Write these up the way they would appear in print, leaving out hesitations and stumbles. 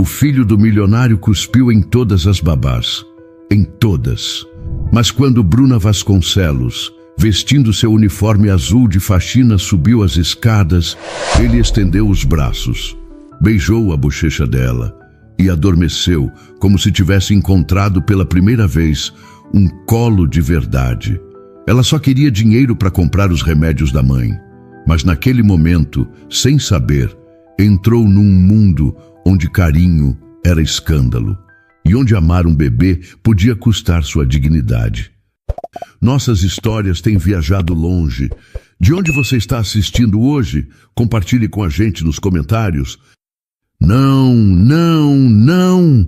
O filho do milionário cuspiu em todas as babás. Em todas. Mas quando Bruna Vasconcelos, vestindo seu uniforme azul de faxina, subiu as escadas, ele estendeu os braços, beijou a bochecha dela e adormeceu como se tivesse encontrado pela primeira vez um colo de verdade. Ela só queria dinheiro para comprar os remédios da mãe. Mas naquele momento, sem saber, entrou num mundo onde carinho era escândalo e onde amar um bebê podia custar sua dignidade. Nossas histórias têm viajado longe. De onde você está assistindo hoje? Compartilhe com a gente nos comentários. Não, não, não!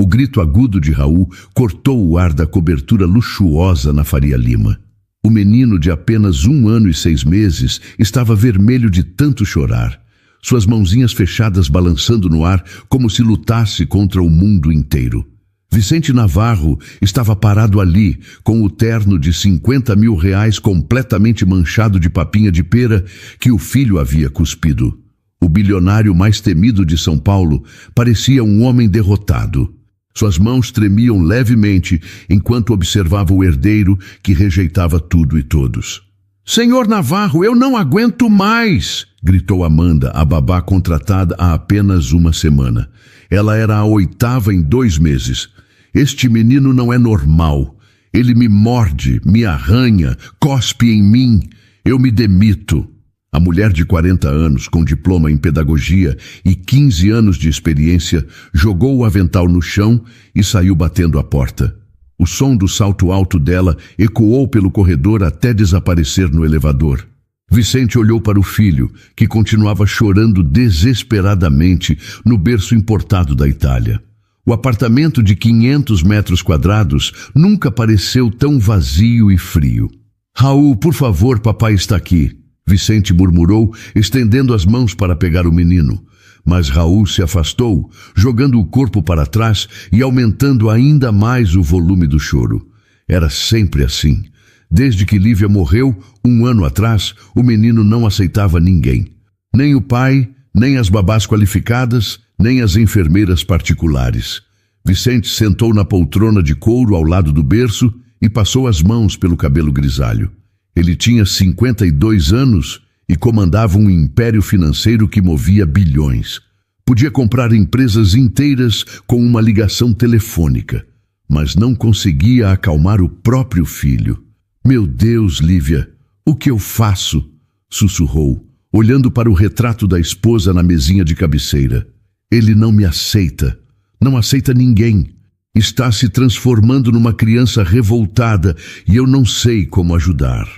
O grito agudo de Raul cortou o ar da cobertura luxuosa na Faria Lima. O menino de apenas 1 ano e 6 meses estava vermelho de tanto chorar, suas mãozinhas fechadas balançando no ar como se lutasse contra o mundo inteiro. Vicente Navarro estava parado ali, com o terno de R$50 mil completamente manchado de papinha de pera que o filho havia cuspido. O bilionário mais temido de São Paulo parecia um homem derrotado. Suas mãos tremiam levemente enquanto observava o herdeiro que rejeitava tudo e todos. "Senhor Navarro, eu não aguento mais!" gritou Amanda, a babá contratada há apenas 1 semana. Ela era a 8ª em 2 meses. "Este menino não é normal. Ele me morde, me arranha, cospe em mim. Eu me demito." A mulher de 40 anos, com diploma em pedagogia e 15 anos de experiência, jogou o avental no chão e saiu batendo a porta. O som do salto alto dela ecoou pelo corredor até desaparecer no elevador. Vicente olhou para o filho, que continuava chorando desesperadamente no berço importado da Itália. O apartamento de 500 metros quadrados nunca pareceu tão vazio e frio. "Raul, por favor, papai está aqui," Vicente murmurou, estendendo as mãos para pegar o menino. Mas Raul se afastou, jogando o corpo para trás e aumentando ainda mais o volume do choro. Era sempre assim. Desde que Lívia morreu, 1 ano atrás, o menino não aceitava ninguém. Nem o pai, nem as babás qualificadas, nem as enfermeiras particulares. Vicente sentou na poltrona de couro ao lado do berço e passou as mãos pelo cabelo grisalho. Ele tinha 52 anos e comandava um império financeiro que movia bilhões. Podia comprar empresas inteiras com uma ligação telefônica, mas não conseguia acalmar o próprio filho. "Meu Deus, Lívia, o que eu faço?" sussurrou, olhando para o retrato da esposa na mesinha de cabeceira. "Ele não me aceita, não aceita ninguém. Está se transformando numa criança revoltada e eu não sei como ajudar."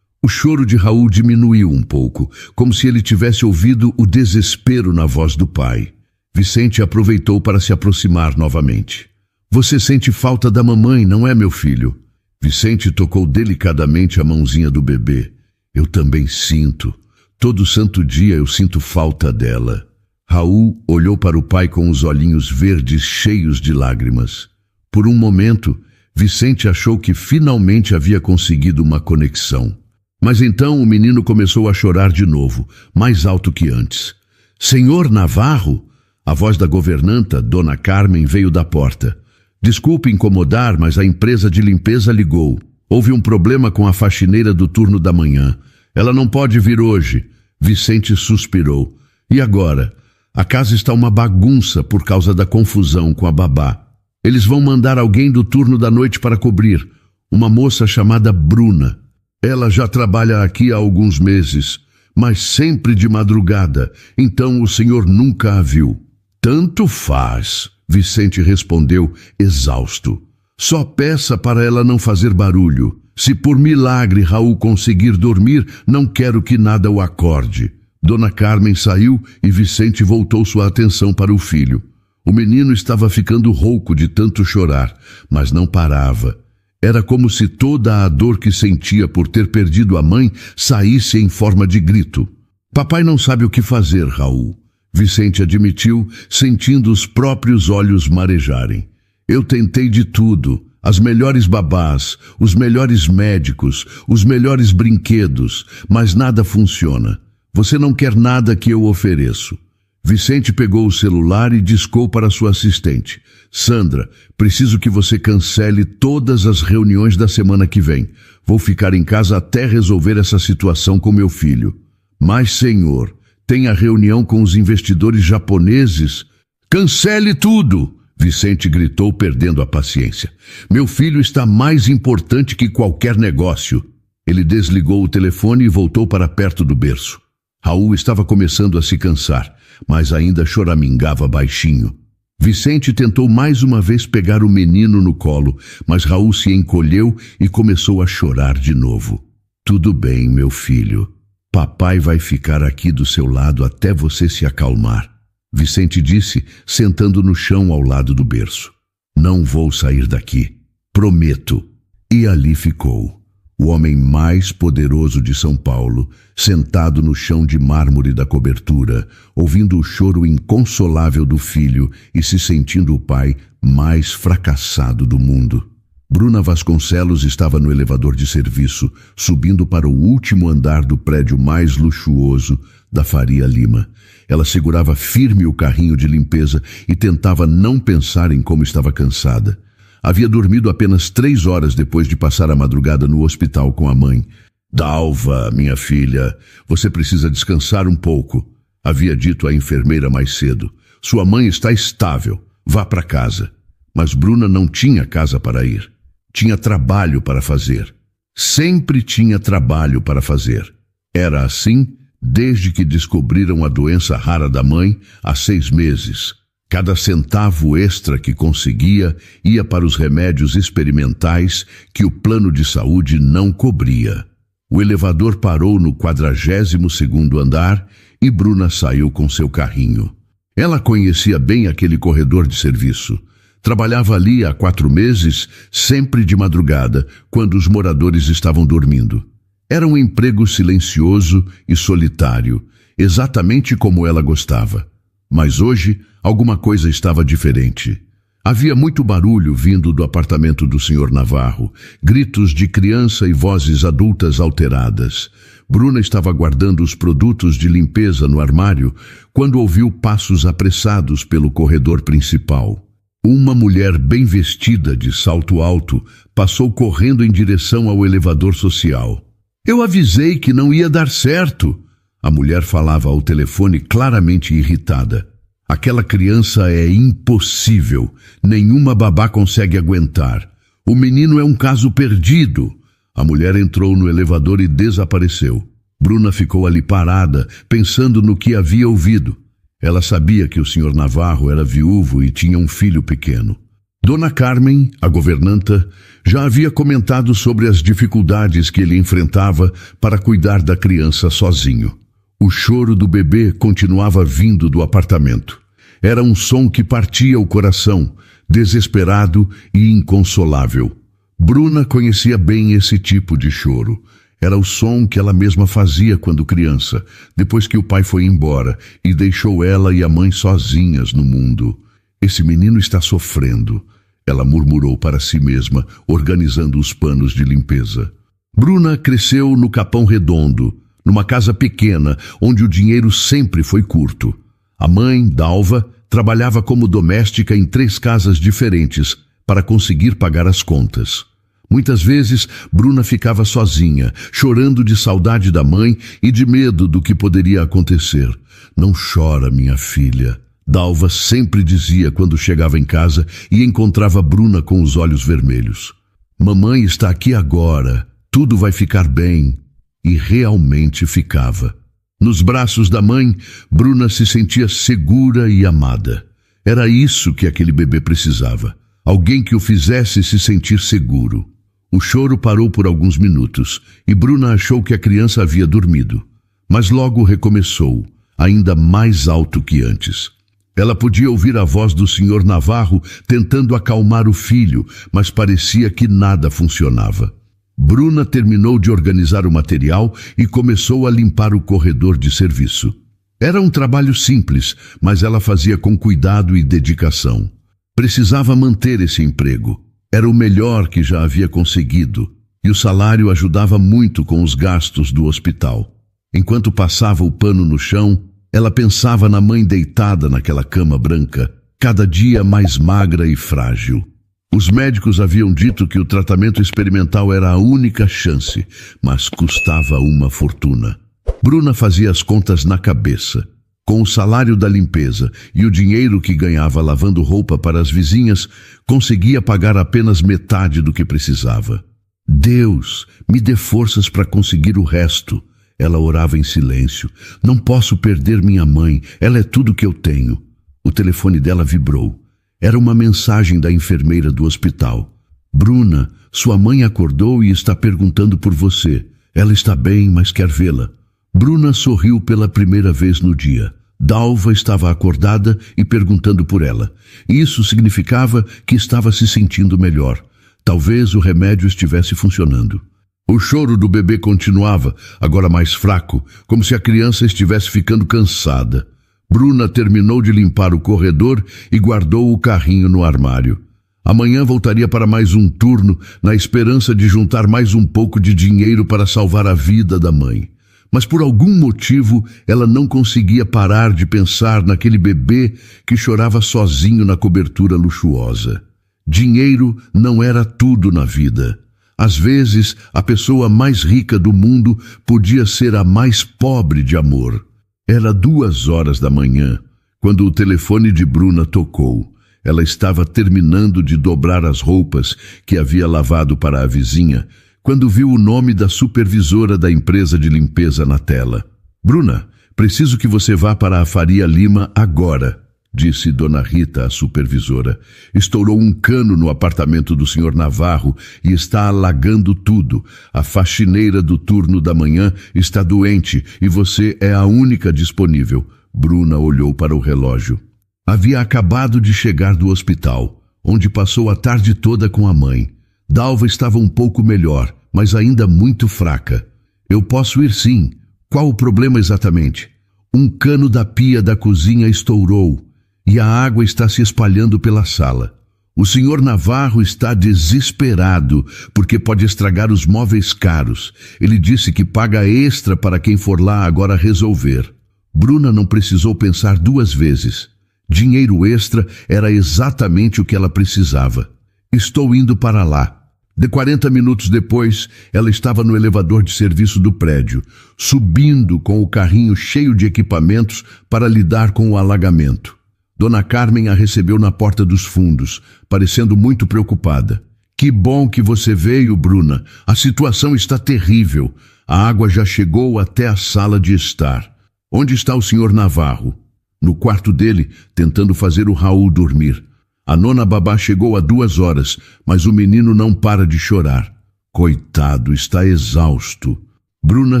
O choro de Raul diminuiu um pouco, como se ele tivesse ouvido o desespero na voz do pai. Vicente aproveitou para se aproximar novamente. "Você sente falta da mamãe, não é, meu filho?" Vicente tocou delicadamente a mãozinha do bebê. "Eu também sinto. Todo santo dia eu sinto falta dela." Raul olhou para o pai com os olhinhos verdes cheios de lágrimas. Por um momento, Vicente achou que finalmente havia conseguido uma conexão. Mas então o menino começou a chorar de novo, mais alto que antes. "Senhor Navarro?" A voz da governanta, Dona Carmen, veio da porta. "Desculpe incomodar, mas a empresa de limpeza ligou. Houve um problema com a faxineira do turno da manhã. Ela não pode vir hoje." Vicente suspirou. "E agora? A casa está uma bagunça por causa da confusão com a babá. Eles vão mandar alguém do turno da noite para cobrir, uma moça chamada Bruna. Ela já trabalha aqui há alguns meses, mas sempre de madrugada, então o senhor nunca a viu." "Tanto faz," Vicente respondeu, exausto. "Só peça para ela não fazer barulho. Se por milagre Raul conseguir dormir, não quero que nada o acorde." Dona Carmen saiu e Vicente voltou sua atenção para o filho. O menino estava ficando rouco de tanto chorar, mas não parava. Era como se toda a dor que sentia por ter perdido a mãe saísse em forma de grito. "Papai não sabe o que fazer, Raul," Vicente admitiu, sentindo os próprios olhos marejarem. "Eu tentei de tudo, as melhores babás, os melhores médicos, os melhores brinquedos, mas nada funciona. Você não quer nada que eu ofereço." Vicente pegou o celular e discou para sua assistente. Sandra, preciso que você cancele todas as reuniões da semana que vem. Vou ficar em casa até resolver essa situação com meu filho. Mas, senhor, tem a reunião com os investidores japoneses. Cancele tudo! Vicente gritou, perdendo a paciência. Meu filho está mais importante que qualquer negócio. Ele desligou o telefone e voltou para perto do berço. Raul estava começando a se cansar, mas ainda choramingava baixinho. Vicente tentou mais uma vez pegar o menino no colo, mas Raul se encolheu e começou a chorar de novo. Tudo bem, meu filho. Papai vai ficar aqui do seu lado até você se acalmar, Vicente disse, sentando no chão ao lado do berço. Não vou sair daqui, prometo. E ali ficou. O homem mais poderoso de São Paulo, sentado no chão de mármore da cobertura, ouvindo o choro inconsolável do filho e se sentindo o pai mais fracassado do mundo. Bruna Vasconcelos estava no elevador de serviço, subindo para o último andar do prédio mais luxuoso da Faria Lima. Ela segurava firme o carrinho de limpeza e tentava não pensar em como estava cansada. Havia dormido apenas 3 horas depois de passar a madrugada no hospital com a mãe. Dalva, minha filha, você precisa descansar um pouco, havia dito a enfermeira mais cedo. Sua mãe está estável, vá para casa. Mas Bruna não tinha casa para ir. Tinha trabalho para fazer. Sempre tinha trabalho para fazer. Era assim desde que descobriram a doença rara da mãe há 6 meses. Cada centavo extra que conseguia ia para os remédios experimentais que o plano de saúde não cobria. O elevador parou no 42º andar e Bruna saiu com seu carrinho. Ela conhecia bem aquele corredor de serviço. Trabalhava ali há 4 meses, sempre de madrugada, quando os moradores estavam dormindo. Era um emprego silencioso e solitário, exatamente como ela gostava. Mas hoje, alguma coisa estava diferente. Havia muito barulho vindo do apartamento do Sr. Navarro, gritos de criança e vozes adultas alteradas. Bruna estava guardando os produtos de limpeza no armário quando ouviu passos apressados pelo corredor principal. Uma mulher bem vestida de salto alto passou correndo em direção ao elevador social. Eu avisei que não ia dar certo. A mulher falava ao telefone claramente irritada. Aquela criança é impossível. Nenhuma babá consegue aguentar. O menino é um caso perdido. A mulher entrou no elevador e desapareceu. Bruna ficou ali parada, pensando no que havia ouvido. Ela sabia que o Sr. Navarro era viúvo e tinha um filho pequeno. Dona Carmen, a governanta, já havia comentado sobre as dificuldades que ele enfrentava para cuidar da criança sozinho. O choro do bebê continuava vindo do apartamento. Era um som que partia o coração, desesperado e inconsolável. Bruna conhecia bem esse tipo de choro. Era o som que ela mesma fazia quando criança, depois que o pai foi embora e deixou ela e a mãe sozinhas no mundo. Esse menino está sofrendo, ela murmurou para si mesma, organizando os panos de limpeza. Bruna cresceu no Capão Redondo, numa casa pequena, onde o dinheiro sempre foi curto. A mãe, Dalva, trabalhava como doméstica em 3 casas diferentes para conseguir pagar as contas. Muitas vezes, Bruna ficava sozinha, chorando de saudade da mãe e de medo do que poderia acontecer. Não chora, minha filha. Dalva sempre dizia quando chegava em casa e encontrava Bruna com os olhos vermelhos. Mamãe está aqui agora, tudo vai ficar bem. E realmente ficava. Nos braços da mãe, Bruna se sentia segura e amada. Era isso que aquele bebê precisava. Alguém que o fizesse se sentir seguro. O choro parou por alguns minutos e Bruna achou que a criança havia dormido. Mas logo recomeçou, ainda mais alto que antes. Ela podia ouvir a voz do Sr. Navarro tentando acalmar o filho, mas parecia que nada funcionava. Bruna terminou de organizar o material e começou a limpar o corredor de serviço. Era um trabalho simples, mas ela fazia com cuidado e dedicação. Precisava manter esse emprego. Era o melhor que já havia conseguido, e o salário ajudava muito com os gastos do hospital. Enquanto passava o pano no chão, Ela pensava na mãe deitada naquela cama branca, cada dia mais magra e frágil. Os médicos haviam dito que o tratamento experimental era a única chance, mas custava uma fortuna. Bruna fazia as contas na cabeça. Com o salário da limpeza e o dinheiro que ganhava lavando roupa para as vizinhas, conseguia pagar apenas metade do que precisava. Deus, me dê forças para conseguir o resto. Ela orava em silêncio. Não posso perder minha mãe, ela é tudo que eu tenho. O telefone dela vibrou. Era uma mensagem da enfermeira do hospital. Bruna, sua mãe acordou e está perguntando por você. Ela está bem, mas quer vê-la. Bruna sorriu pela primeira vez no dia. Dalva estava acordada e perguntando por ela. Isso significava que estava se sentindo melhor. Talvez o remédio estivesse funcionando. O choro do bebê continuava, agora mais fraco, como se a criança estivesse ficando cansada. Bruna terminou de limpar o corredor e guardou o carrinho no armário. Amanhã voltaria para mais um turno, na esperança de juntar mais um pouco de dinheiro para salvar a vida da mãe. Mas por algum motivo ela não conseguia parar de pensar naquele bebê que chorava sozinho na cobertura luxuosa. Dinheiro não era tudo na vida. Às vezes, a pessoa mais rica do mundo podia ser a mais pobre de amor. Era 2h da manhã, quando o telefone de Bruna tocou. Ela estava terminando de dobrar as roupas que havia lavado para a vizinha, quando viu o nome da supervisora da empresa de limpeza na tela. Bruna, preciso que você vá para a Faria Lima agora, disse Dona Rita, a supervisora. Estourou um cano no apartamento do Sr. Navarro e está alagando tudo. A faxineira do turno da manhã está doente e você é a única disponível. Bruna olhou para o relógio. Havia acabado de chegar do hospital, onde passou a tarde toda com a mãe. Dalva estava um pouco melhor, mas ainda muito fraca. Eu posso ir sim. Qual o problema exatamente? Um cano da pia da cozinha estourou e a água está se espalhando pela sala. O Sr. Navarro está desesperado porque pode estragar os móveis caros. Ele disse que paga extra para quem for lá agora resolver. Bruna não precisou pensar 2 vezes. Dinheiro extra era exatamente o que ela precisava. Estou indo para lá. De 40 minutos depois, ela estava no elevador de serviço do prédio, subindo com o carrinho cheio de equipamentos para lidar com o alagamento. Dona Carmen a recebeu na porta dos fundos, parecendo muito preocupada. Que bom que você veio, Bruna. A situação está terrível. A água já chegou até a sala de estar. Onde está o Sr. Navarro? No quarto dele, tentando fazer o Raul dormir. A nona babá chegou há 2h, mas o menino não para de chorar. Coitado, está exausto. Bruna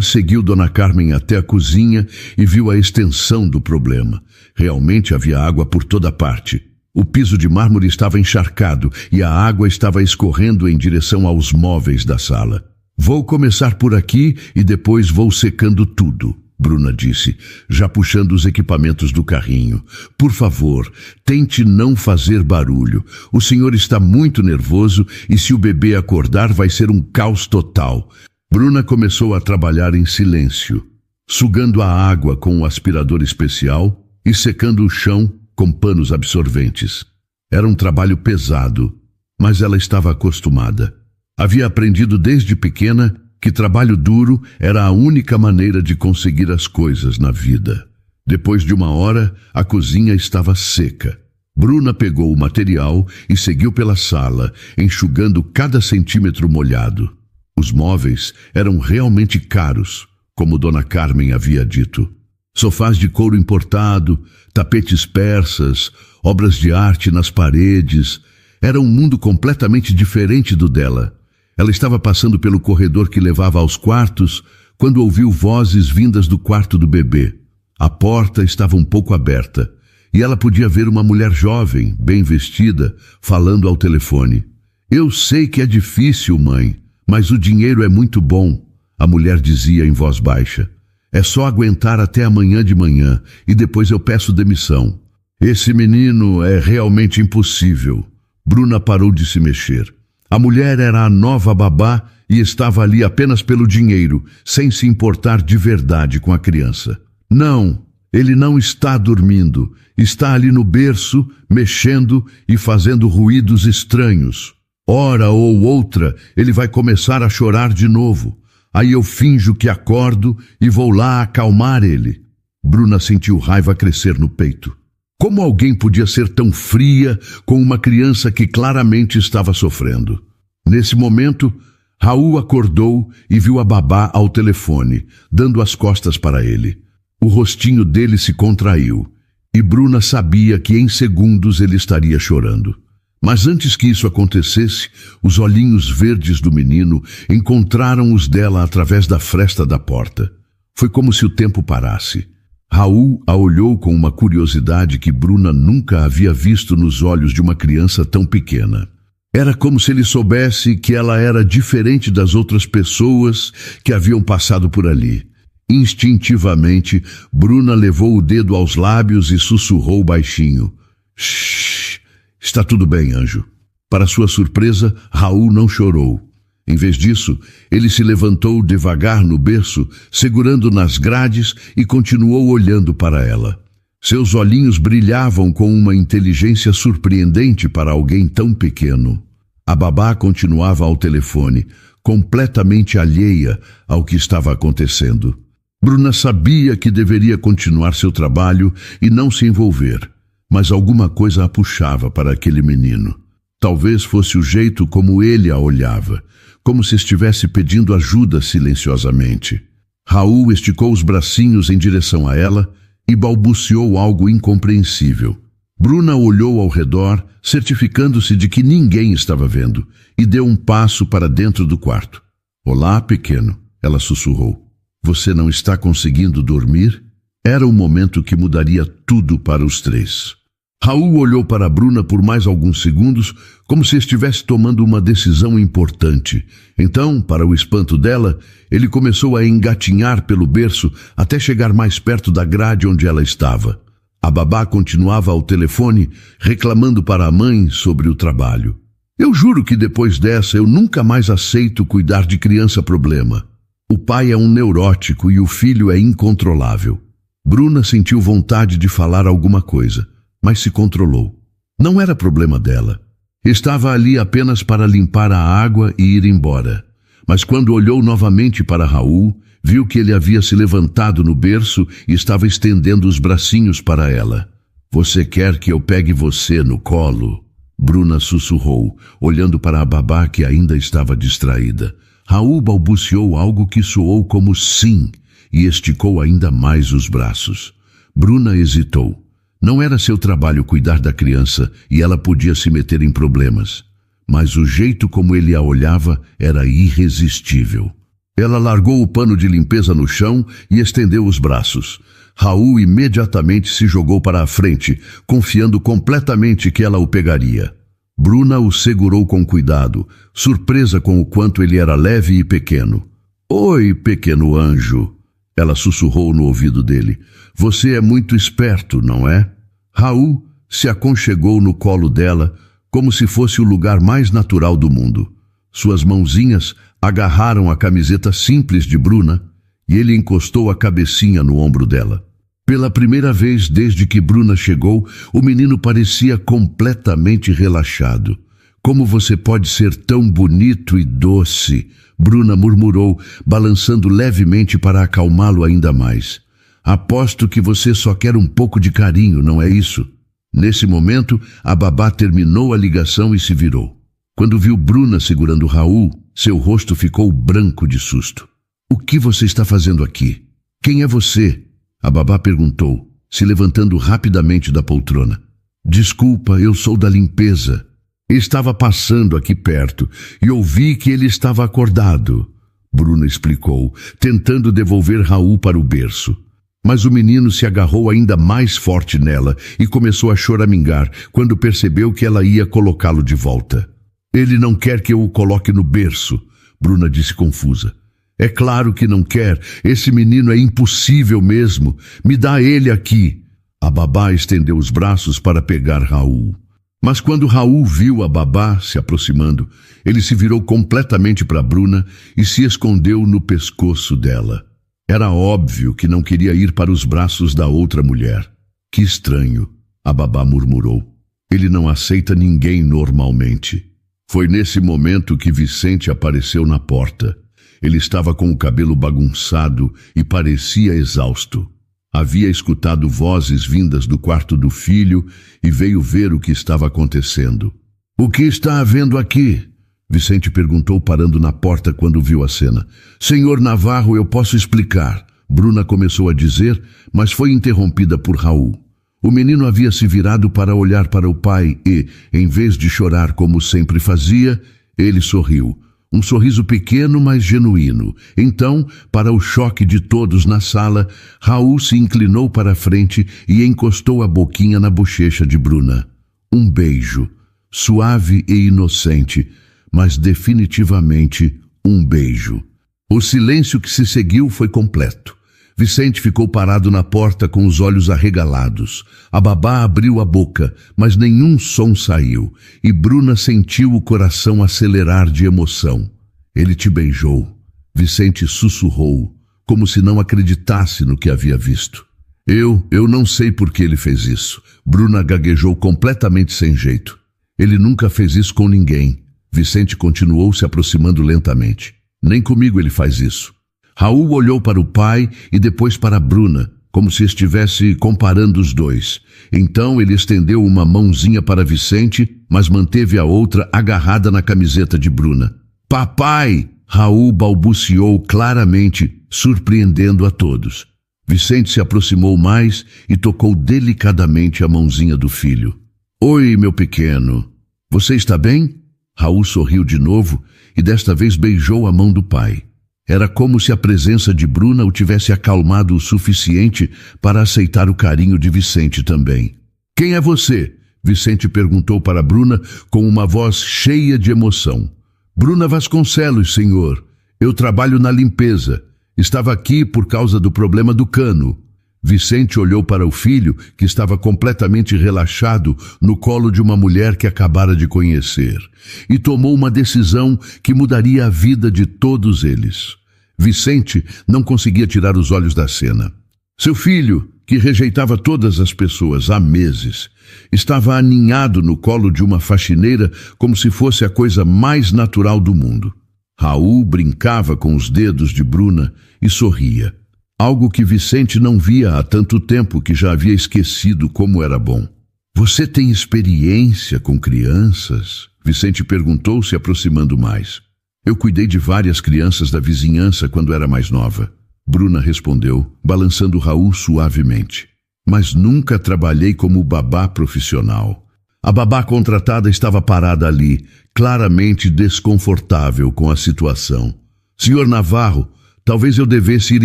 seguiu Dona Carmen até a cozinha e viu a extensão do problema. Realmente havia água por toda parte. O piso de mármore estava encharcado e a água estava escorrendo em direção aos móveis da sala. Vou começar por aqui e depois vou secando tudo, Bruna disse, já puxando os equipamentos do carrinho. Por favor, tente não fazer barulho. O senhor está muito nervoso e se o bebê acordar vai ser um caos total. Bruna começou a trabalhar em silêncio, sugando a água com um aspirador especial e secando o chão com panos absorventes. Era um trabalho pesado, mas ela estava acostumada. Havia aprendido desde pequena que trabalho duro era a única maneira de conseguir as coisas na vida. Depois de 1 hora, a cozinha estava seca. Bruna pegou o material e seguiu pela sala, enxugando cada centímetro molhado. Os móveis eram realmente caros, como Dona Carmen havia dito. Sofás de couro importado, tapetes persas, obras de arte nas paredes. Era um mundo completamente diferente do dela. Ela estava passando pelo corredor que levava aos quartos quando ouviu vozes vindas do quarto do bebê. A porta estava um pouco aberta e ela podia ver uma mulher jovem, bem vestida, falando ao telefone. Eu sei que é difícil, mãe, mas o dinheiro é muito bom, a mulher dizia em voz baixa. É só aguentar até amanhã de manhã e depois eu peço demissão. Esse menino é realmente impossível. Bruna parou de se mexer. A mulher era a nova babá e estava ali apenas pelo dinheiro, sem se importar de verdade com a criança. Não, Ele não está dormindo, está ali no berço, mexendo e fazendo ruídos estranhos. Hora ou outra, ele vai começar a chorar de novo. Aí eu finjo que acordo e vou lá acalmar ele. Bruna sentiu raiva crescer no peito. Como alguém podia ser tão fria com uma criança que claramente estava sofrendo? Nesse momento, Raul acordou e viu a babá ao telefone, dando as costas para ele. O rostinho dele se contraiu, e Bruna sabia que em segundos ele estaria chorando. Mas antes que isso acontecesse, os olhinhos verdes do menino encontraram os dela através da fresta da porta. Foi como se o tempo parasse. Raul a olhou com uma curiosidade que Bruna nunca havia visto nos olhos de uma criança tão pequena. Era como se ele soubesse que ela era diferente das outras pessoas que haviam passado por ali. Instintivamente, Bruna levou o dedo aos lábios e sussurrou baixinho. Shhh, está tudo bem, anjo. Para sua surpresa, Raul não chorou. Em vez disso, ele se levantou devagar no berço, segurando nas grades e continuou olhando para ela. Seus olhinhos brilhavam com uma inteligência surpreendente para alguém tão pequeno. A babá continuava ao telefone, completamente alheia ao que estava acontecendo. Bruna sabia que deveria continuar seu trabalho e não se envolver, mas alguma coisa a puxava para aquele menino. Talvez fosse o jeito como ele a olhava, como se estivesse pedindo ajuda silenciosamente. Raul esticou os bracinhos em direção a ela e balbuciou algo incompreensível. Bruna olhou ao redor, certificando-se de que ninguém estava vendo, e deu um passo para dentro do quarto. Olá, pequeno, ela sussurrou. Você não está conseguindo dormir? Era o momento que mudaria tudo para os três. Raul olhou para Bruna por mais alguns segundos, como se estivesse tomando uma decisão importante. Então, para o espanto dela, ele começou a engatinhar pelo berço até chegar mais perto da grade onde ela estava. A babá continuava ao telefone, reclamando para a mãe sobre o trabalho. Eu juro que depois dessa eu nunca mais aceito cuidar de criança problema. O pai é um neurótico e o filho é incontrolável. Bruna sentiu vontade de falar alguma coisa, mas se controlou. Não era problema dela. Estava ali apenas para limpar a água e ir embora. Mas quando olhou novamente para Raul, viu que ele havia se levantado no berço e estava estendendo os bracinhos para ela. Você quer que eu pegue você no colo? Bruna sussurrou, olhando para a babá que ainda estava distraída. Raul balbuciou algo que soou como sim e esticou ainda mais os braços. Bruna hesitou. Não era seu trabalho cuidar da criança e ela podia se meter em problemas. Mas o jeito como ele a olhava era irresistível. Ela largou o pano de limpeza no chão e estendeu os braços. Raul imediatamente se jogou para a frente, confiando completamente que ela o pegaria. Bruna o segurou com cuidado, surpresa com o quanto ele era leve e pequeno. Oi, pequeno anjo, ela sussurrou no ouvido dele. Você é muito esperto, não é? Raul se aconchegou no colo dela, como se fosse o lugar mais natural do mundo. Suas mãozinhas agarraram a camiseta simples de Bruna e ele encostou a cabecinha no ombro dela. Pela primeira vez desde que Bruna chegou, o menino parecia completamente relaxado. Como você pode ser tão bonito e doce? Bruna murmurou, balançando levemente para acalmá-lo ainda mais. Aposto que você só quer um pouco de carinho, não é isso? Nesse momento, a babá terminou a ligação e se virou. Quando viu Bruna segurando Raul, seu rosto ficou branco de susto. O que você está fazendo aqui? Quem é você? A babá perguntou, se levantando rapidamente da poltrona. Desculpa, eu sou da limpeza. Estava passando aqui perto e ouvi que ele estava acordado. Bruna explicou, tentando devolver Raul para o berço. Mas o menino se agarrou ainda mais forte nela e começou a choramingar quando percebeu que ela ia colocá-lo de volta. Ele não quer que eu o coloque no berço, Bruna disse confusa. É claro que não quer. Esse menino é impossível mesmo. Me dá ele aqui. A babá estendeu os braços para pegar Raul. Mas quando Raul viu a babá se aproximando, ele se virou completamente para Bruna e se escondeu no pescoço dela. Era óbvio que não queria ir para os braços da outra mulher. Que estranho, a babá murmurou. Ele não aceita ninguém normalmente. Foi nesse momento que Vicente apareceu na porta. Ele estava com o cabelo bagunçado e parecia exausto. Havia escutado vozes vindas do quarto do filho e veio ver o que estava acontecendo. O que está havendo aqui? Vicente perguntou, parando na porta quando viu a cena. Senhor Navarro, eu posso explicar. Bruna começou a dizer, mas foi interrompida por Raul. O menino havia se virado para olhar para o pai e, em vez de chorar como sempre fazia, ele sorriu. Um sorriso pequeno, mas genuíno. Então, para o choque de todos na sala, Raul se inclinou para a frente e encostou a boquinha na bochecha de Bruna. Um beijo, suave e inocente, mas definitivamente um beijo. O silêncio que se seguiu foi completo. Vicente ficou parado na porta com os olhos arregalados. A babá abriu a boca, mas nenhum som saiu, e Bruna sentiu o coração acelerar de emoção. Ele te beijou. Vicente sussurrou, como se não acreditasse no que havia visto. Eu não sei por que ele fez isso. Bruna gaguejou completamente sem jeito. Ele nunca fez isso com ninguém. Vicente continuou se aproximando lentamente. Nem comigo ele faz isso. Raul olhou para o pai e depois para Bruna, como se estivesse comparando os dois. Então ele estendeu uma mãozinha para Vicente, mas manteve a outra agarrada na camiseta de Bruna. Papai! Raul balbuciou claramente, surpreendendo a todos. Vicente se aproximou mais e tocou delicadamente a mãozinha do filho. Oi, meu pequeno. Você está bem? Raul sorriu de novo e desta vez beijou a mão do pai. Era como se a presença de Bruna o tivesse acalmado o suficiente para aceitar o carinho de Vicente também. Quem é você? Vicente perguntou para Bruna com uma voz cheia de emoção. Bruna Vasconcelos, senhor. Eu trabalho na limpeza. Estava aqui por causa do problema do cano. Vicente olhou para o filho, que estava completamente relaxado no colo de uma mulher que acabara de conhecer, e tomou uma decisão que mudaria a vida de todos eles. Vicente não conseguia tirar os olhos da cena. Seu filho, que rejeitava todas as pessoas há meses, estava aninhado no colo de uma faxineira como se fosse a coisa mais natural do mundo. Raul brincava com os dedos de Bruna e sorria. Algo que Vicente não via há tanto tempo que já havia esquecido como era bom. Você tem experiência com crianças? Vicente perguntou, se aproximando mais. Eu cuidei de várias crianças da vizinhança quando era mais nova. Bruna respondeu, balançando Raul suavemente. Mas nunca trabalhei como babá profissional. A babá contratada estava parada ali, claramente desconfortável com a situação. Senhor Navarro, talvez eu devesse ir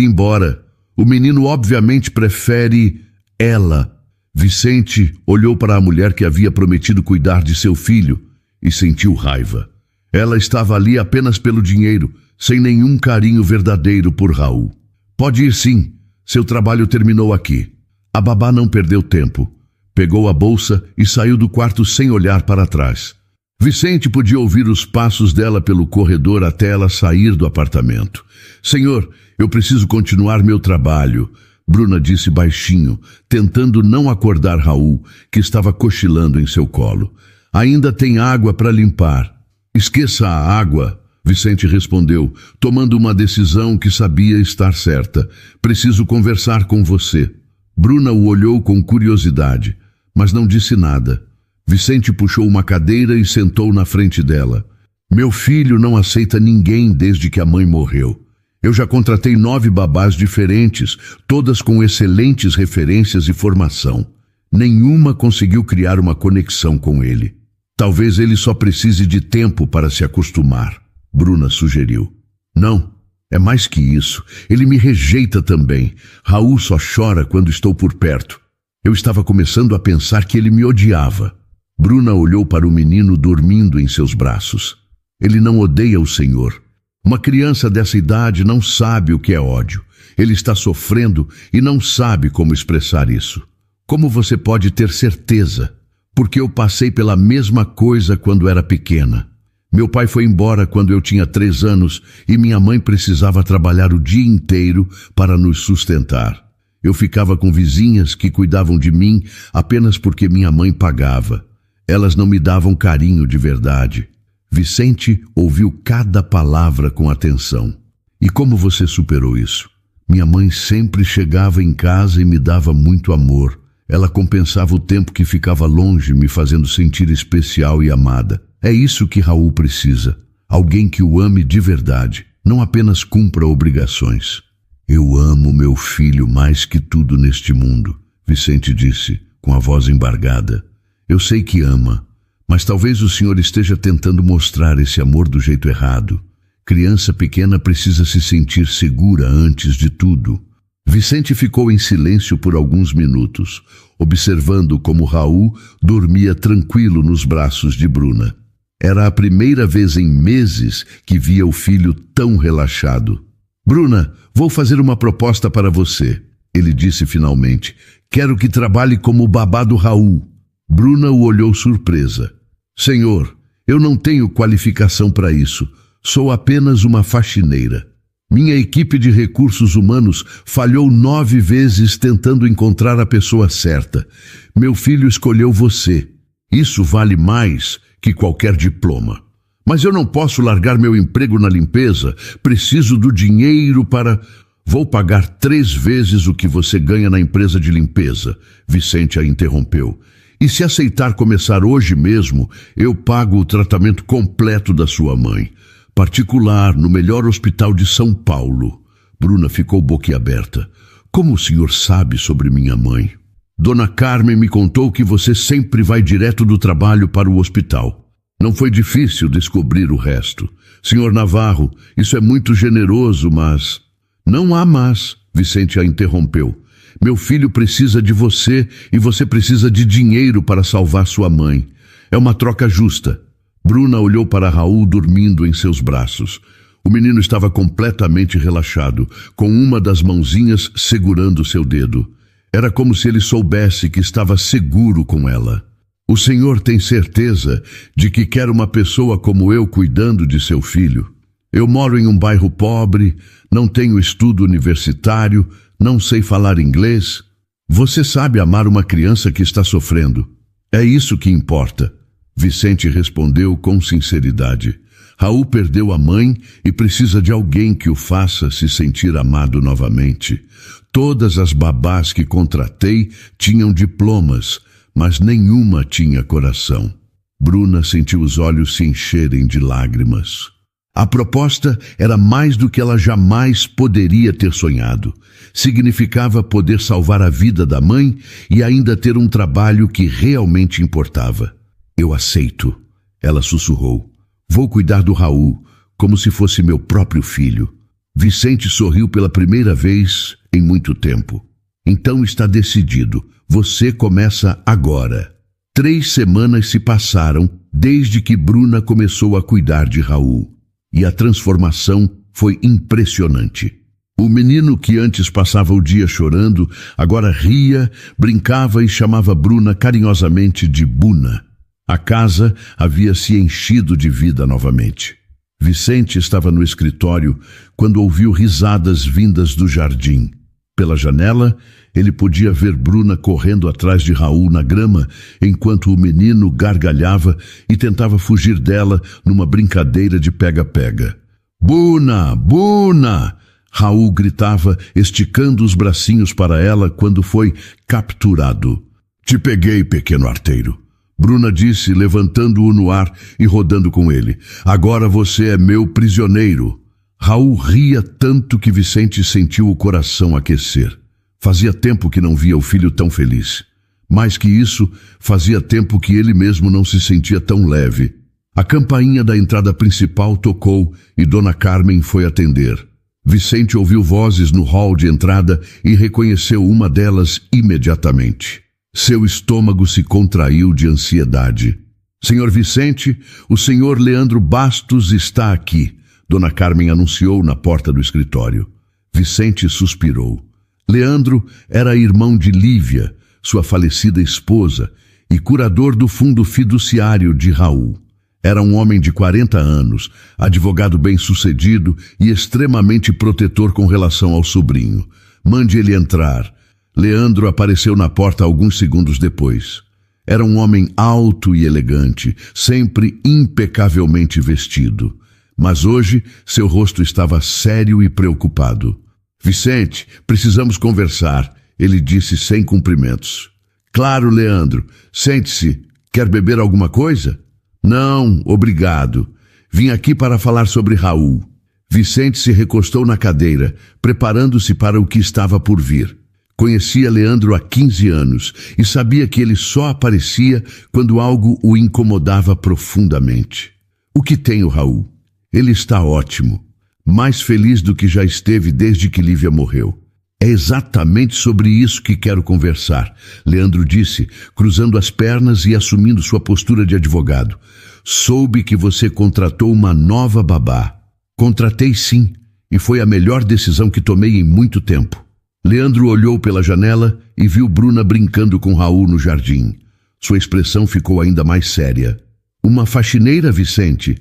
embora. O menino obviamente prefere ela. Vicente olhou para a mulher que havia prometido cuidar de seu filho e sentiu raiva. Ela estava ali apenas pelo dinheiro, sem nenhum carinho verdadeiro por Raul. Pode ir sim, seu trabalho terminou aqui. A babá não perdeu tempo. Pegou a bolsa e saiu do quarto sem olhar para trás. Vicente podia ouvir os passos dela pelo corredor até ela sair do apartamento. Senhor, eu preciso continuar meu trabalho, Bruna disse baixinho, tentando não acordar Raul, que estava cochilando em seu colo. Ainda tem água para limpar. Esqueça a água, Vicente respondeu, tomando uma decisão que sabia estar certa. Preciso conversar com você. Bruna o olhou com curiosidade, mas não disse nada. Vicente puxou uma cadeira e sentou na frente dela. Meu filho não aceita ninguém desde que a mãe morreu. Eu já contratei 9 babás diferentes, todas com excelentes referências e formação. Nenhuma conseguiu criar uma conexão com ele. Talvez ele só precise de tempo para se acostumar, Bruna sugeriu. Não, é mais que isso. Ele me rejeita também. Raul só chora quando estou por perto. Eu estava começando a pensar que ele me odiava. Bruna olhou para o menino dormindo em seus braços. Ele não odeia o Senhor. Uma criança dessa idade não sabe o que é ódio. Ele está sofrendo e não sabe como expressar isso. Como você pode ter certeza? Porque eu passei pela mesma coisa quando era pequena. Meu pai foi embora quando eu tinha 3 anos e minha mãe precisava trabalhar o dia inteiro para nos sustentar. Eu ficava com vizinhas que cuidavam de mim apenas porque minha mãe pagava. Elas não me davam carinho de verdade. Vicente ouviu cada palavra com atenção. E como você superou isso? Minha mãe sempre chegava em casa e me dava muito amor. Ela compensava o tempo que ficava longe, me fazendo sentir especial e amada. É isso que Raul precisa. Alguém que o ame de verdade, não apenas cumpra obrigações. Eu amo meu filho mais que tudo neste mundo, Vicente disse, com a voz embargada. Eu sei que ama, mas talvez o senhor esteja tentando mostrar esse amor do jeito errado. Criança pequena precisa se sentir segura antes de tudo. Vicente ficou em silêncio por alguns minutos, observando como Raul dormia tranquilo nos braços de Bruna. Era a primeira vez em meses que via o filho tão relaxado. Bruna, vou fazer uma proposta para você, ele disse finalmente. Quero que trabalhe como babá do Raul. Bruna o olhou surpresa. Senhor, eu não tenho qualificação para isso. Sou apenas uma faxineira. Minha equipe de recursos humanos falhou 9 vezes tentando encontrar a pessoa certa. Meu filho escolheu você. Isso vale mais que qualquer diploma. Mas eu não posso largar meu emprego na limpeza. Preciso do dinheiro para... Vou pagar 3 vezes o que você ganha na empresa de limpeza, Vicente a interrompeu. E se aceitar começar hoje mesmo, eu pago o tratamento completo da sua mãe. Particular, no melhor hospital de São Paulo. Bruna ficou boquiaberta. Como o senhor sabe sobre minha mãe? Dona Carmen me contou que você sempre vai direto do trabalho para o hospital. Não foi difícil descobrir o resto. Senhor Navarro, isso é muito generoso, mas... Não há mas, Vicente a interrompeu. Meu filho precisa de você e você precisa de dinheiro para salvar sua mãe. É uma troca justa. Bruna olhou para Raul dormindo em seus braços. O menino estava completamente relaxado, com uma das mãozinhas segurando seu dedo. Era como se ele soubesse que estava seguro com ela. O senhor tem certeza de que quer uma pessoa como eu cuidando de seu filho? Eu moro em um bairro pobre, não tenho estudo universitário, não sei falar inglês. Você sabe amar uma criança que está sofrendo. É isso que importa. Vicente respondeu com sinceridade. Raul perdeu a mãe e precisa de alguém que o faça se sentir amado novamente. Todas as babás que contratei tinham diplomas, mas nenhuma tinha coração. Bruna sentiu os olhos se encherem de lágrimas. A proposta era mais do que ela jamais poderia ter sonhado. Significava poder salvar a vida da mãe e ainda ter um trabalho que realmente importava. Eu aceito, ela sussurrou. Vou cuidar do Raul, como se fosse meu próprio filho. Vicente sorriu pela primeira vez em muito tempo. Então está decidido, você começa agora. 3 semanas se passaram desde que Bruna começou a cuidar de Raul. E a transformação foi impressionante. O menino que antes passava o dia chorando, agora ria, brincava e chamava Bruna carinhosamente de Buna. A casa havia se enchido de vida novamente. Vicente estava no escritório quando ouviu risadas vindas do jardim. Pela janela, ele podia ver Bruna correndo atrás de Raul na grama, enquanto o menino gargalhava e tentava fugir dela numa brincadeira de pega-pega. Buna! Buna! Raul gritava, esticando os bracinhos para ela quando foi capturado. Te peguei, pequeno arteiro. Bruna disse, levantando-o no ar e rodando com ele. Agora você é meu prisioneiro. Raul ria tanto que Vicente sentiu o coração aquecer. Fazia tempo que não via o filho tão feliz. Mais que isso, fazia tempo que ele mesmo não se sentia tão leve. A campainha da entrada principal tocou e Dona Carmen foi atender. Vicente ouviu vozes no hall de entrada e reconheceu uma delas imediatamente. Seu estômago se contraiu de ansiedade. Senhor Vicente, o senhor Leandro Bastos está aqui, Dona Carmen anunciou na porta do escritório. Vicente suspirou. Leandro era irmão de Lívia, sua falecida esposa, e curador do fundo fiduciário de Raul. Era um homem de 40 anos, advogado bem-sucedido e extremamente protetor com relação ao sobrinho. Mande ele entrar. Leandro apareceu na porta alguns segundos depois. Era um homem alto e elegante, sempre impecavelmente vestido. Mas hoje seu rosto estava sério e preocupado. Vicente, precisamos conversar, ele disse sem cumprimentos. Claro, Leandro. Sente-se. Quer beber alguma coisa? Não, obrigado. Vim aqui para falar sobre Raul. Vicente se recostou na cadeira, preparando-se para o que estava por vir. Conhecia Leandro há 15 anos e sabia que ele só aparecia quando algo o incomodava profundamente. O que tem o Raul? Ele está ótimo, mais feliz do que já esteve desde que Lívia morreu. É exatamente sobre isso que quero conversar, Leandro disse, cruzando as pernas e assumindo sua postura de advogado. Soube que você contratou uma nova babá. Contratei sim, e foi a melhor decisão que tomei em muito tempo. Leandro olhou pela janela e viu Bruna brincando com Raul no jardim. Sua expressão ficou ainda mais séria. Uma faxineira, Vicente?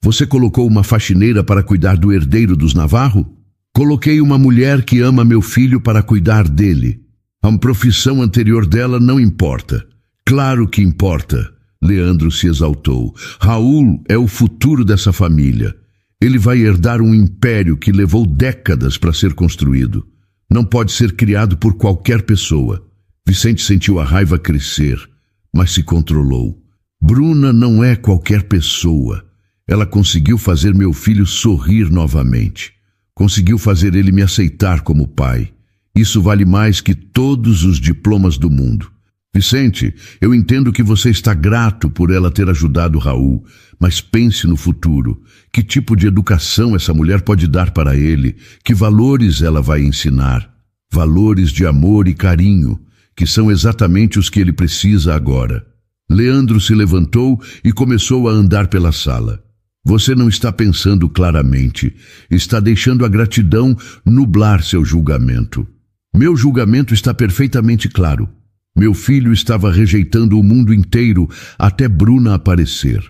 Você colocou uma faxineira para cuidar do herdeiro dos Navarro? Coloquei uma mulher que ama meu filho para cuidar dele. A profissão anterior dela não importa. Claro que importa. Leandro se exaltou. Raul é o futuro dessa família. Ele vai herdar um império que levou décadas para ser construído. Não pode ser criado por qualquer pessoa. Vicente sentiu a raiva crescer, mas se controlou. Bruna não é qualquer pessoa. Ela conseguiu fazer meu filho sorrir novamente. Conseguiu fazer ele me aceitar como pai. Isso vale mais que todos os diplomas do mundo. Vicente, eu entendo que você está grato por ela ter ajudado Raul, mas pense no futuro. Que tipo de educação essa mulher pode dar para ele? Que valores ela vai ensinar? Valores de amor e carinho, que são exatamente os que ele precisa agora. Leandro se levantou e começou a andar pela sala. Você não está pensando claramente. Está deixando a gratidão nublar seu julgamento. Meu julgamento está perfeitamente claro. Meu filho estava rejeitando o mundo inteiro até Bruna aparecer.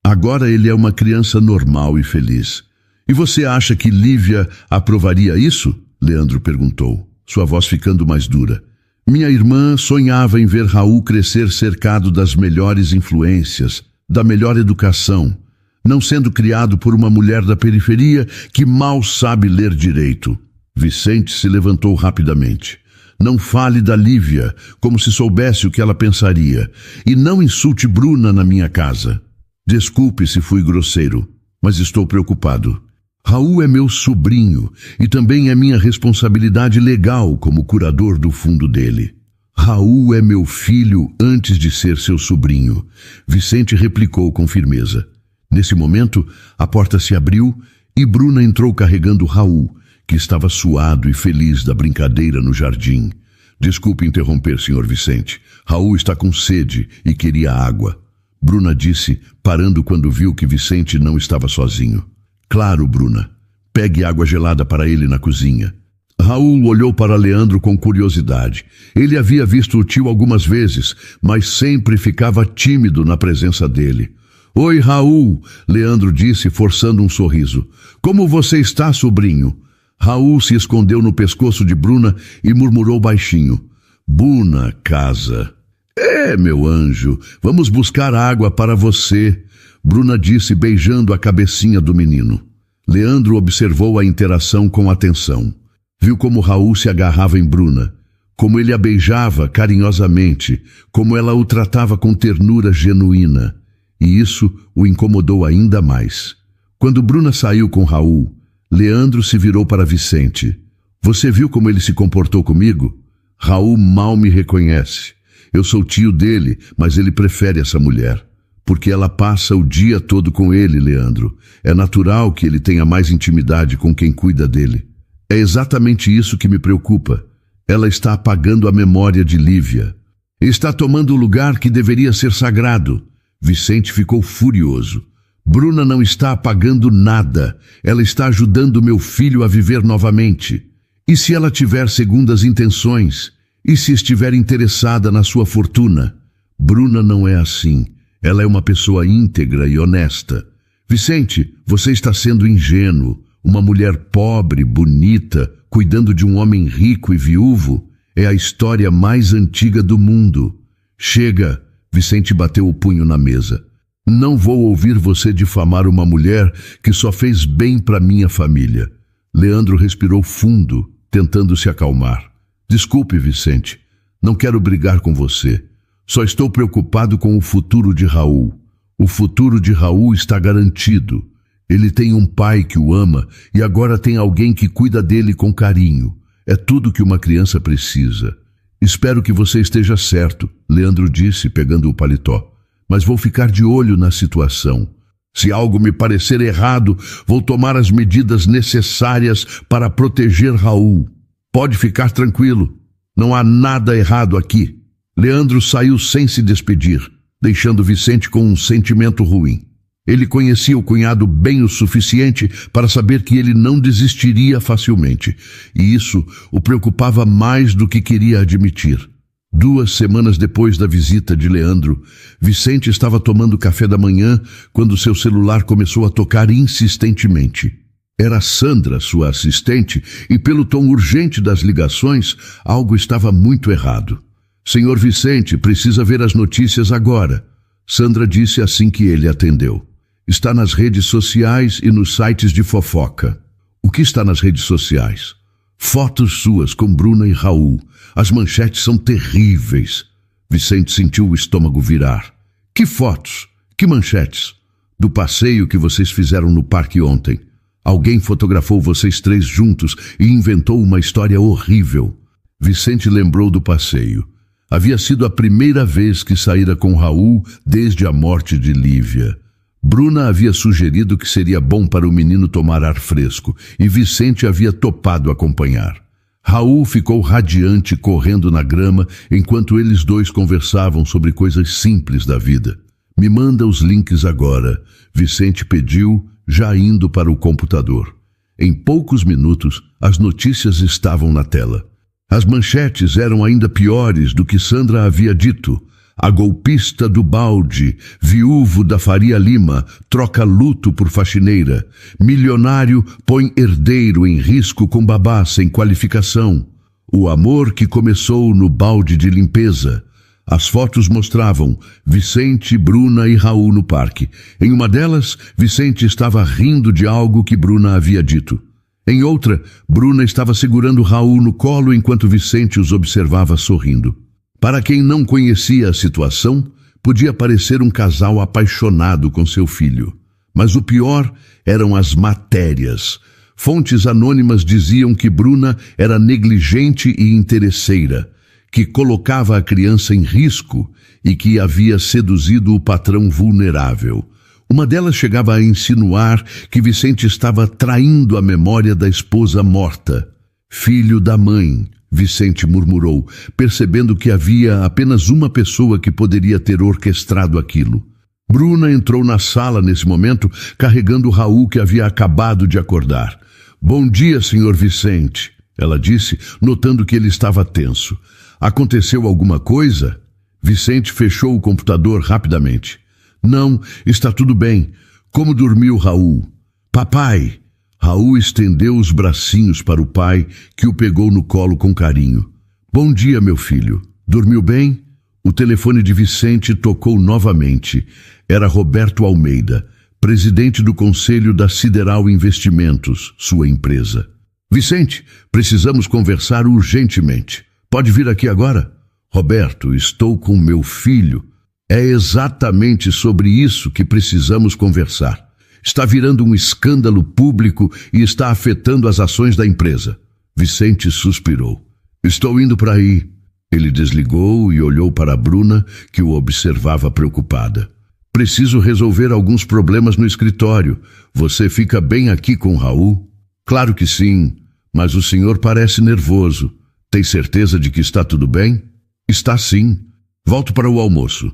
Agora ele é uma criança normal e feliz. E você acha que Lívia aprovaria isso? Leandro perguntou, sua voz ficando mais dura. Minha irmã sonhava em ver Raul crescer cercado das melhores influências, da melhor educação, não sendo criado por uma mulher da periferia que mal sabe ler direito. Vicente se levantou rapidamente. Não fale da Lívia, como se soubesse o que ela pensaria, e não insulte Bruna na minha casa. Desculpe se fui grosseiro, mas estou preocupado. Raul é meu sobrinho e também é minha responsabilidade legal como curador do fundo dele. Raul é meu filho antes de ser seu sobrinho, Vicente replicou com firmeza. Nesse momento, a porta se abriu e Bruna entrou carregando Raul, que estava suado e feliz da brincadeira no jardim. Desculpe interromper, Sr. Vicente. Raul está com sede e queria água. Bruna disse, parando quando viu que Vicente não estava sozinho. Claro, Bruna. Pegue água gelada para ele na cozinha. Raul olhou para Leandro com curiosidade. Ele havia visto o tio algumas vezes, mas sempre ficava tímido na presença dele. Oi, Raul, Leandro disse, forçando um sorriso. Como você está, sobrinho? Raul se escondeu no pescoço de Bruna e murmurou baixinho. Bruna, casa. É, meu anjo, vamos buscar água para você, Bruna disse beijando a cabecinha do menino. Leandro observou a interação com atenção. Viu como Raul se agarrava em Bruna, como ele a beijava carinhosamente, como ela o tratava com ternura genuína. E isso o incomodou ainda mais. Quando Bruna saiu com Raul, Leandro se virou para Vicente. Você viu como ele se comportou comigo? Raul mal me reconhece. Eu sou tio dele, mas ele prefere essa mulher. Porque ela passa o dia todo com ele, Leandro. É natural que ele tenha mais intimidade com quem cuida dele. É exatamente isso que me preocupa. Ela está apagando a memória de Lívia. Está tomando o lugar que deveria ser sagrado. Vicente ficou furioso. Bruna não está apagando nada. Ela está ajudando meu filho a viver novamente. E se ela tiver segundas intenções? E se estiver interessada na sua fortuna? Bruna não é assim. Ela é uma pessoa íntegra e honesta. Vicente, você está sendo ingênuo. Uma mulher pobre, bonita, cuidando de um homem rico e viúvo, é a história mais antiga do mundo. Chega, Vicente bateu o punho na mesa. Não vou ouvir você difamar uma mulher que só fez bem para minha família. Leandro respirou fundo, tentando se acalmar. Desculpe, Vicente. Não quero brigar com você. Só estou preocupado com o futuro de Raul. O futuro de Raul está garantido. Ele tem um pai que o ama e agora tem alguém que cuida dele com carinho. É tudo que uma criança precisa. Espero que você esteja certo, Leandro disse, pegando o paletó. Mas vou ficar de olho na situação. Se algo me parecer errado, vou tomar as medidas necessárias para proteger Raul. Pode ficar tranquilo. Não há nada errado aqui. Leandro saiu sem se despedir, deixando Vicente com um sentimento ruim. Ele conhecia o cunhado bem o suficiente para saber que ele não desistiria facilmente, e isso o preocupava mais do que queria admitir. 2 semanas depois da visita de Leandro, Vicente estava tomando café da manhã quando seu celular começou a tocar insistentemente. Era Sandra, sua assistente, e pelo tom urgente das ligações, algo estava muito errado. Senhor Vicente, precisa ver as notícias agora. Sandra disse assim que ele atendeu. Está nas redes sociais e nos sites de fofoca. O que está nas redes sociais? Fotos suas com Bruna e Raul. As manchetes são terríveis. Vicente sentiu o estômago virar. Que fotos? Que manchetes? Do passeio que vocês fizeram no parque ontem. Alguém fotografou vocês 3 juntos e inventou uma história horrível. Vicente lembrou do passeio. Havia sido a primeira vez que saíra com Raul desde a morte de Lívia. Bruna havia sugerido que seria bom para o menino tomar ar fresco, e Vicente havia topado acompanhar. Raul ficou radiante correndo na grama enquanto eles dois conversavam sobre coisas simples da vida. Me manda os links agora, Vicente pediu, já indo para o computador. Em poucos minutos, as notícias estavam na tela. As manchetes eram ainda piores do que Sandra havia dito. A golpista do balde, viúvo da Faria Lima, troca luto por faxineira. Milionário põe herdeiro em risco com babá sem qualificação. O amor que começou no balde de limpeza. As fotos mostravam Vicente, Bruna e Raul no parque. Em uma delas, Vicente estava rindo de algo que Bruna havia dito. Em outra, Bruna estava segurando Raul no colo enquanto Vicente os observava sorrindo. Para quem não conhecia a situação, podia parecer um casal apaixonado com seu filho. Mas o pior eram as matérias. Fontes anônimas diziam que Bruna era negligente e interesseira, que colocava a criança em risco e que havia seduzido o patrão vulnerável. Uma delas chegava a insinuar que Vicente estava traindo a memória da esposa morta. Filho da mãe, Vicente murmurou, percebendo que havia apenas uma pessoa que poderia ter orquestrado aquilo. Bruna entrou na sala nesse momento, carregando Raul, que havia acabado de acordar. Bom dia, senhor Vicente, ela disse, notando que ele estava tenso. Aconteceu alguma coisa? Vicente fechou o computador rapidamente. Não, está tudo bem. Como dormiu Raul? Papai! Raul estendeu os bracinhos para o pai, que o pegou no colo com carinho. Bom dia, meu filho. Dormiu bem? O telefone de Vicente tocou novamente. Era Roberto Almeida, presidente do Conselho da Sideral Investimentos, sua empresa. Vicente, precisamos conversar urgentemente. Pode vir aqui agora? Roberto, estou com meu filho. É exatamente sobre isso que precisamos conversar. Está virando um escândalo público e está afetando as ações da empresa. Vicente suspirou. Estou indo para aí. Ele desligou e olhou para a Bruna, que o observava preocupada. Preciso resolver alguns problemas no escritório. Você fica bem aqui com Raul? Claro que sim, mas o senhor parece nervoso. Tem certeza de que está tudo bem? Está sim. Volto para o almoço.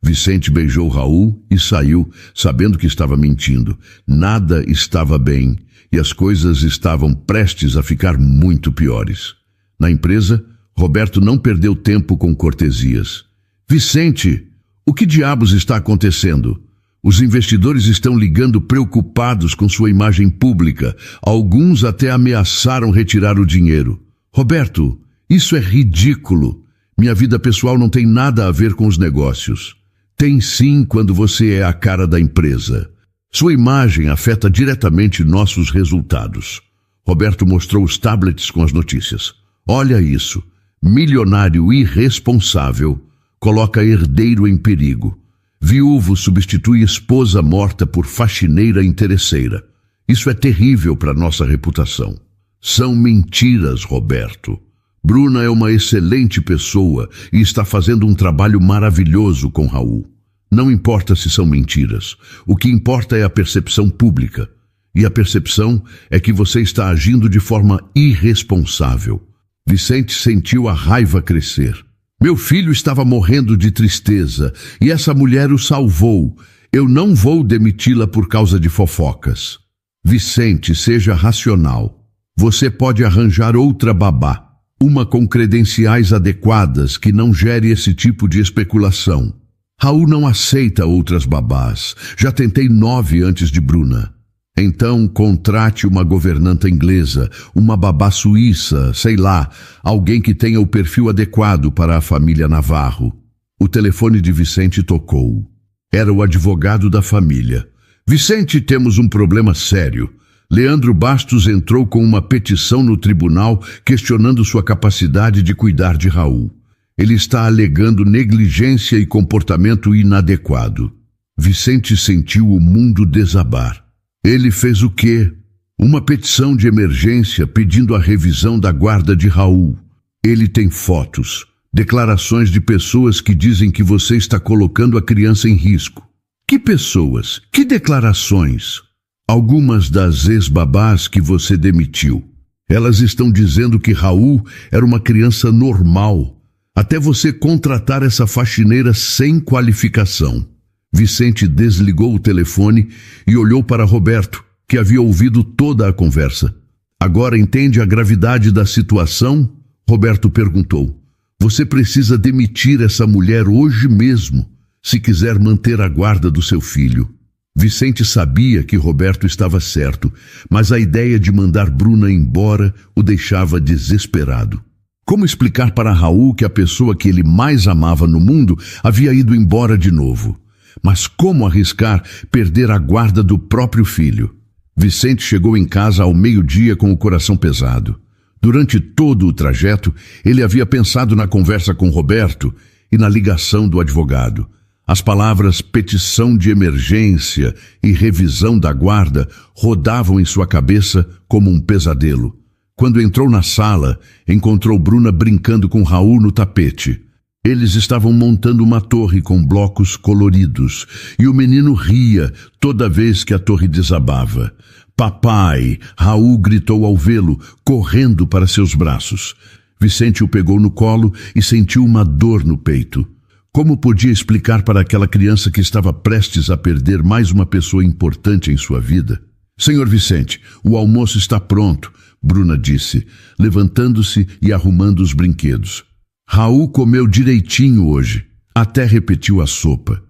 Vicente beijou Raul e saiu, sabendo que estava mentindo. Nada estava bem e as coisas estavam prestes a ficar muito piores. Na empresa, Roberto não perdeu tempo com cortesias. Vicente, O que diabos está acontecendo? Os investidores estão ligando preocupados com sua imagem pública. Alguns até ameaçaram retirar o dinheiro. Roberto, isso é ridículo. Minha vida pessoal não tem nada a ver com os negócios. Tem sim quando você é a cara da empresa. Sua imagem afeta diretamente nossos resultados. Roberto mostrou os tablets com as notícias. Olha isso. Milionário irresponsável coloca herdeiro em perigo. Viúvo substitui esposa morta por faxineira interesseira. Isso é terrível para nossa reputação. São mentiras, Roberto. Bruna é uma excelente pessoa e está fazendo um trabalho maravilhoso com Raul. Não importa se são mentiras. O que importa é a percepção pública. E a percepção é que você está agindo de forma irresponsável. Vicente sentiu a raiva crescer. Meu filho estava morrendo de tristeza e essa mulher o salvou. Eu não vou demiti-la por causa de fofocas. Vicente, seja racional. Você pode arranjar outra babá, uma com credenciais adequadas que não gere esse tipo de especulação. Raul não aceita outras babás. Já tentei 9 antes de Bruna. Então, contrate uma governanta inglesa, uma babá suíça, sei lá, alguém que tenha o perfil adequado para a família Navarro. O telefone de Vicente tocou. Era o advogado da família. Vicente, temos um problema sério. Leandro Bastos entrou com uma petição no tribunal questionando sua capacidade de cuidar de Raul. Ele está alegando negligência e comportamento inadequado. Vicente sentiu o mundo desabar. Ele fez o quê? Uma petição de emergência pedindo a revisão da guarda de Raul. Ele tem fotos, declarações de pessoas que dizem que você está colocando a criança em risco. Que pessoas? Que declarações? Algumas das ex-babás que você demitiu. Elas estão dizendo que Raul era uma criança normal, até você contratar essa faxineira sem qualificação. Vicente desligou o telefone e olhou para Roberto, que havia ouvido toda a conversa. Agora entende a gravidade da situação? Roberto perguntou. Você precisa demitir essa mulher hoje mesmo, se quiser manter a guarda do seu filho. Vicente sabia que Roberto estava certo, mas a ideia de mandar Bruna embora o deixava desesperado. Como explicar para Raul que a pessoa que ele mais amava no mundo havia ido embora de novo? Mas como arriscar perder a guarda do próprio filho? Vicente chegou em casa ao meio-dia com o coração pesado. Durante todo o trajeto, ele havia pensado na conversa com Roberto e na ligação do advogado. As palavras petição de emergência e revisão da guarda rodavam em sua cabeça como um pesadelo. Quando entrou na sala, encontrou Bruna brincando com Raul no tapete. Eles estavam montando uma torre com blocos coloridos, e o menino ria toda vez que a torre desabava. Papai! Raul gritou ao vê-lo, correndo para seus braços. Vicente o pegou no colo e sentiu uma dor no peito. Como podia explicar para aquela criança que estava prestes a perder mais uma pessoa importante em sua vida? Senhor Vicente, o almoço está pronto, Bruna disse, levantando-se e arrumando os brinquedos. Raul comeu direitinho hoje. Até repetiu a sopa.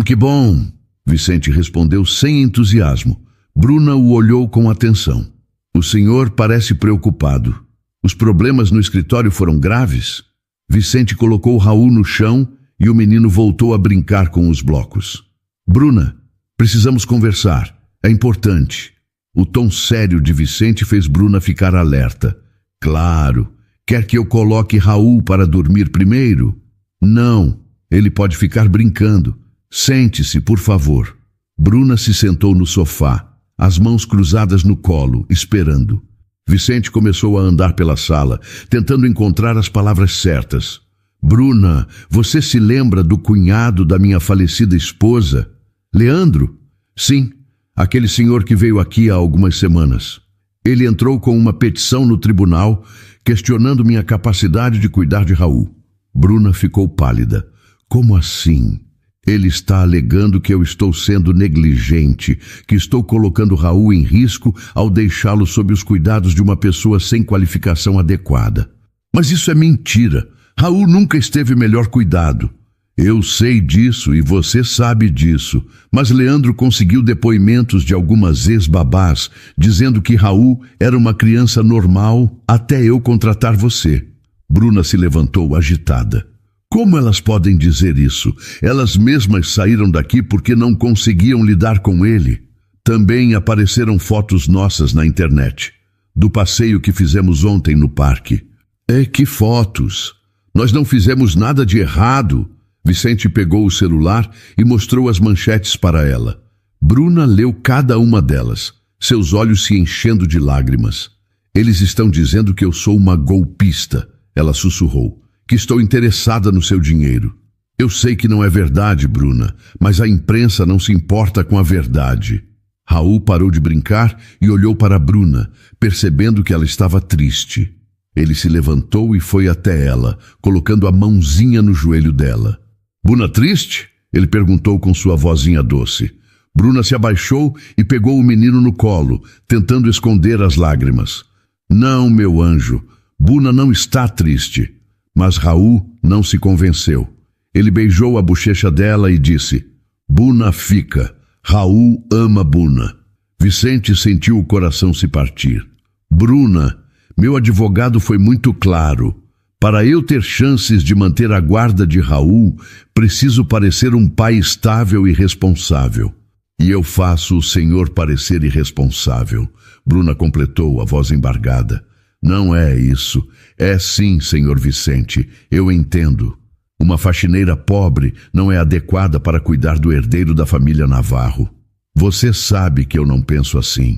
Que bom, Vicente respondeu sem entusiasmo. Bruna o olhou com atenção. O senhor parece preocupado. Os problemas no escritório foram graves? Vicente colocou Raul no chão e o menino voltou a brincar com os blocos. Bruna, precisamos conversar. É importante. O tom sério de Vicente fez Bruna ficar alerta. Claro. Quer que eu coloque Raul para dormir primeiro? Não, ele pode ficar brincando. Sente-se, por favor. Bruna se sentou no sofá, as mãos cruzadas no colo, esperando. Vicente começou a andar pela sala, tentando encontrar as palavras certas. Bruna, você se lembra do cunhado da minha falecida esposa? Leandro? Sim, aquele senhor que veio aqui há algumas semanas. Ele entrou com uma petição no tribunal, questionando minha capacidade de cuidar de Raul. Bruna ficou pálida. Como assim? Ele está alegando que eu estou sendo negligente, que estou colocando Raul em risco ao deixá-lo sob os cuidados de uma pessoa sem qualificação adequada. Mas isso é mentira. Raul nunca esteve melhor cuidado. Eu sei disso e você sabe disso, mas Leandro conseguiu depoimentos de algumas ex-babás, dizendo que Raul era uma criança normal até eu contratar você. Bruna se levantou agitada. Como elas podem dizer isso? Elas mesmas saíram daqui porque não conseguiam lidar com ele. Também apareceram fotos nossas na internet, do passeio que fizemos ontem no parque. Que fotos? Nós não fizemos nada de errado. Vicente pegou o celular e mostrou as manchetes para ela. Bruna leu cada uma delas, seus olhos se enchendo de lágrimas. Eles estão dizendo que eu sou uma golpista, ela sussurrou, que estou interessada no seu dinheiro. Eu sei que não é verdade, Bruna, mas a imprensa não se importa com a verdade. Raul parou de brincar e olhou para Bruna, percebendo que ela estava triste. Ele se levantou e foi até ela, colocando a mãozinha no joelho dela. Bruna triste? Ele perguntou com sua vozinha doce. Bruna se abaixou e pegou o menino no colo, tentando esconder as lágrimas. Não, meu anjo, Bruna não está triste. Mas Raul não se convenceu. Ele beijou a bochecha dela e disse: Bruna fica. Raul ama Bruna. Vicente sentiu o coração se partir. Bruna, meu advogado foi muito claro. Para eu ter chances de manter a guarda de Raul, preciso parecer um pai estável e responsável. E eu faço o senhor parecer irresponsável. Bruna completou, a voz embargada. Não é isso. É sim, senhor Vicente. Eu entendo. Uma faxineira pobre não é adequada para cuidar do herdeiro da família Navarro. Você sabe que eu não penso assim.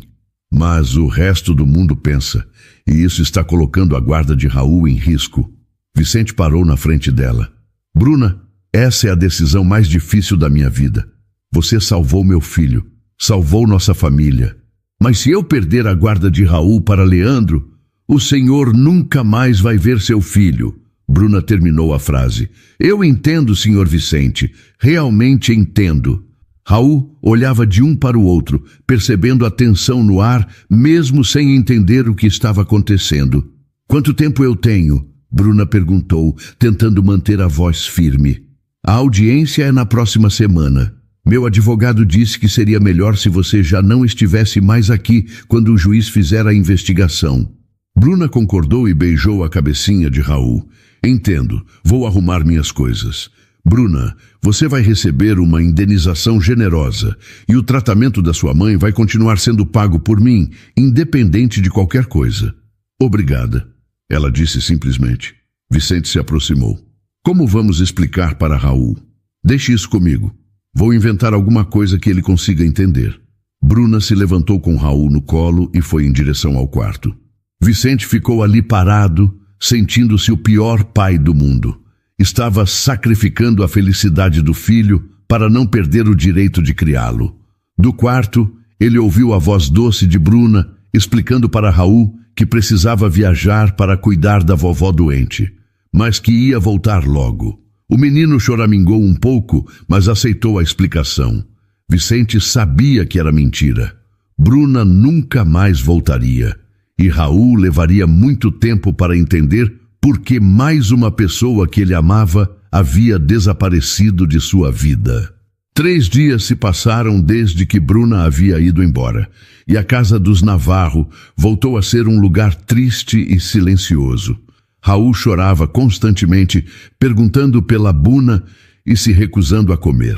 Mas o resto do mundo pensa, e isso está colocando a guarda de Raul em risco. Vicente parou na frente dela. Bruna, essa é a decisão mais difícil da minha vida. Você salvou meu filho, salvou nossa família. Mas se eu perder a guarda de Raul para Leandro, o senhor nunca mais vai ver seu filho. Bruna terminou a frase. Eu entendo, senhor Vicente, realmente entendo. Raul olhava de um para o outro, percebendo a tensão no ar, mesmo sem entender o que estava acontecendo. Quanto tempo eu tenho? Bruna perguntou, tentando manter a voz firme. A audiência é na próxima semana. Meu advogado disse que seria melhor se você já não estivesse mais aqui quando o juiz fizer a investigação. Bruna concordou e beijou a cabecinha de Raul. Entendo, vou arrumar minhas coisas. Bruna, você vai receber uma indenização generosa e o tratamento da sua mãe vai continuar sendo pago por mim, independente de qualquer coisa. Obrigada, ela disse simplesmente. Vicente se aproximou. Como vamos explicar para Raul? Deixe isso comigo. Vou inventar alguma coisa que ele consiga entender. Bruna se levantou com Raul no colo e foi em direção ao quarto. Vicente ficou ali parado, sentindo-se o pior pai do mundo. Estava sacrificando a felicidade do filho para não perder o direito de criá-lo. Do quarto, ele ouviu a voz doce de Bruna, explicando para Raul que precisava viajar para cuidar da vovó doente, mas que ia voltar logo. O menino choramingou um pouco, mas aceitou a explicação. Vicente sabia que era mentira. Bruna nunca mais voltaria. E Raul levaria muito tempo para entender por que mais uma pessoa que ele amava havia desaparecido de sua vida. 3 dias se passaram desde que Bruna havia ido embora, e a casa dos Navarro voltou a ser um lugar triste e silencioso. Raul chorava constantemente, perguntando pela Bruna e se recusando a comer.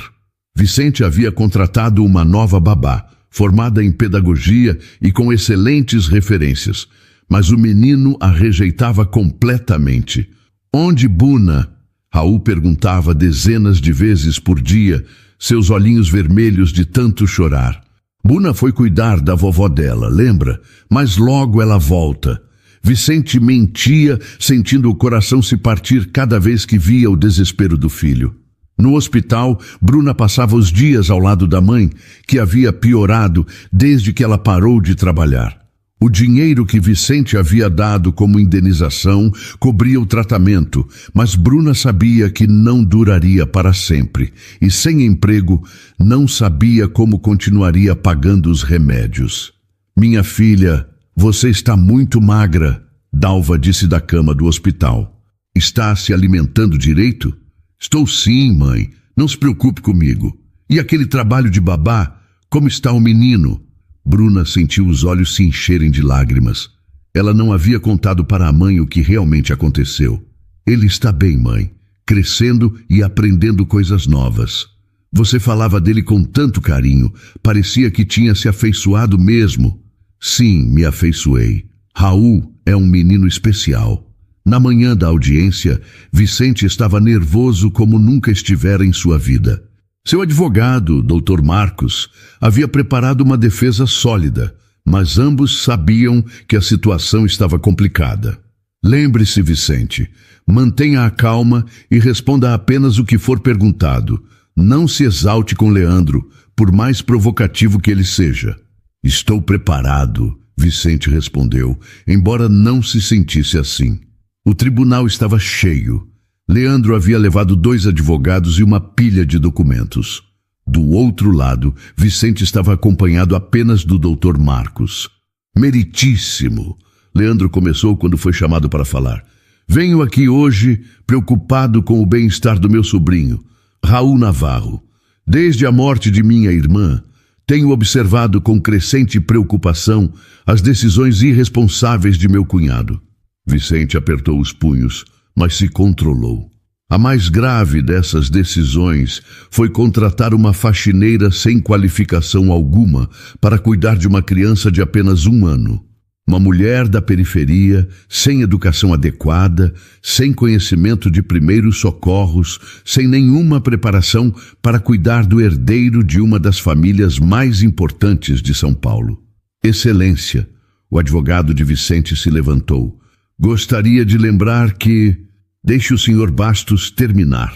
Vicente havia contratado uma nova babá, formada em pedagogia e com excelentes referências, mas o menino a rejeitava completamente. Onde Bruna? Raul perguntava dezenas de vezes por dia, seus olhinhos vermelhos de tanto chorar. Bruna foi cuidar da vovó dela, lembra? Mas logo ela volta. Vicente mentia, sentindo o coração se partir cada vez que via o desespero do filho. No hospital, Bruna passava os dias ao lado da mãe, que havia piorado desde que ela parou de trabalhar. O dinheiro que Vicente havia dado como indenização cobria o tratamento, mas Bruna sabia que não duraria para sempre, e sem emprego, não sabia como continuaria pagando os remédios. Minha filha, você está muito magra, Dalva disse da cama do hospital. Está se alimentando direito? Estou sim, mãe. Não se preocupe comigo. E aquele trabalho de babá? Como está o menino? Bruna sentiu os olhos se encherem de lágrimas. Ela não havia contado para a mãe o que realmente aconteceu. Ele está bem, mãe, crescendo e aprendendo coisas novas. Você falava dele com tanto carinho, parecia que tinha se afeiçoado mesmo. Sim, me afeiçoei. Raul é um menino especial. Na manhã da audiência, Vicente estava nervoso como nunca estivera em sua vida. Seu advogado, Dr. Marcos, havia preparado uma defesa sólida, mas ambos sabiam que a situação estava complicada. Lembre-se, Vicente, mantenha a calma e responda apenas o que for perguntado. Não se exalte com Leandro, por mais provocativo que ele seja. Estou preparado, Vicente respondeu, embora não se sentisse assim. O tribunal estava cheio. Leandro havia levado 2 advogados e uma pilha de documentos. Do outro lado, Vicente estava acompanhado apenas do Dr. Marcos. Meritíssimo! Leandro começou quando foi chamado para falar. Venho aqui hoje preocupado com o bem-estar do meu sobrinho, Raul Navarro. Desde a morte de minha irmã, tenho observado com crescente preocupação as decisões irresponsáveis de meu cunhado. Vicente apertou os punhos, mas se controlou. A mais grave dessas decisões foi contratar uma faxineira sem qualificação alguma para cuidar de uma criança de apenas 1 ano. Uma mulher da periferia, sem educação adequada, sem conhecimento de primeiros socorros, sem nenhuma preparação para cuidar do herdeiro de uma das famílias mais importantes de São Paulo. Excelência, o advogado de Vicente se levantou. Gostaria de lembrar que... Deixe o Sr. Bastos terminar,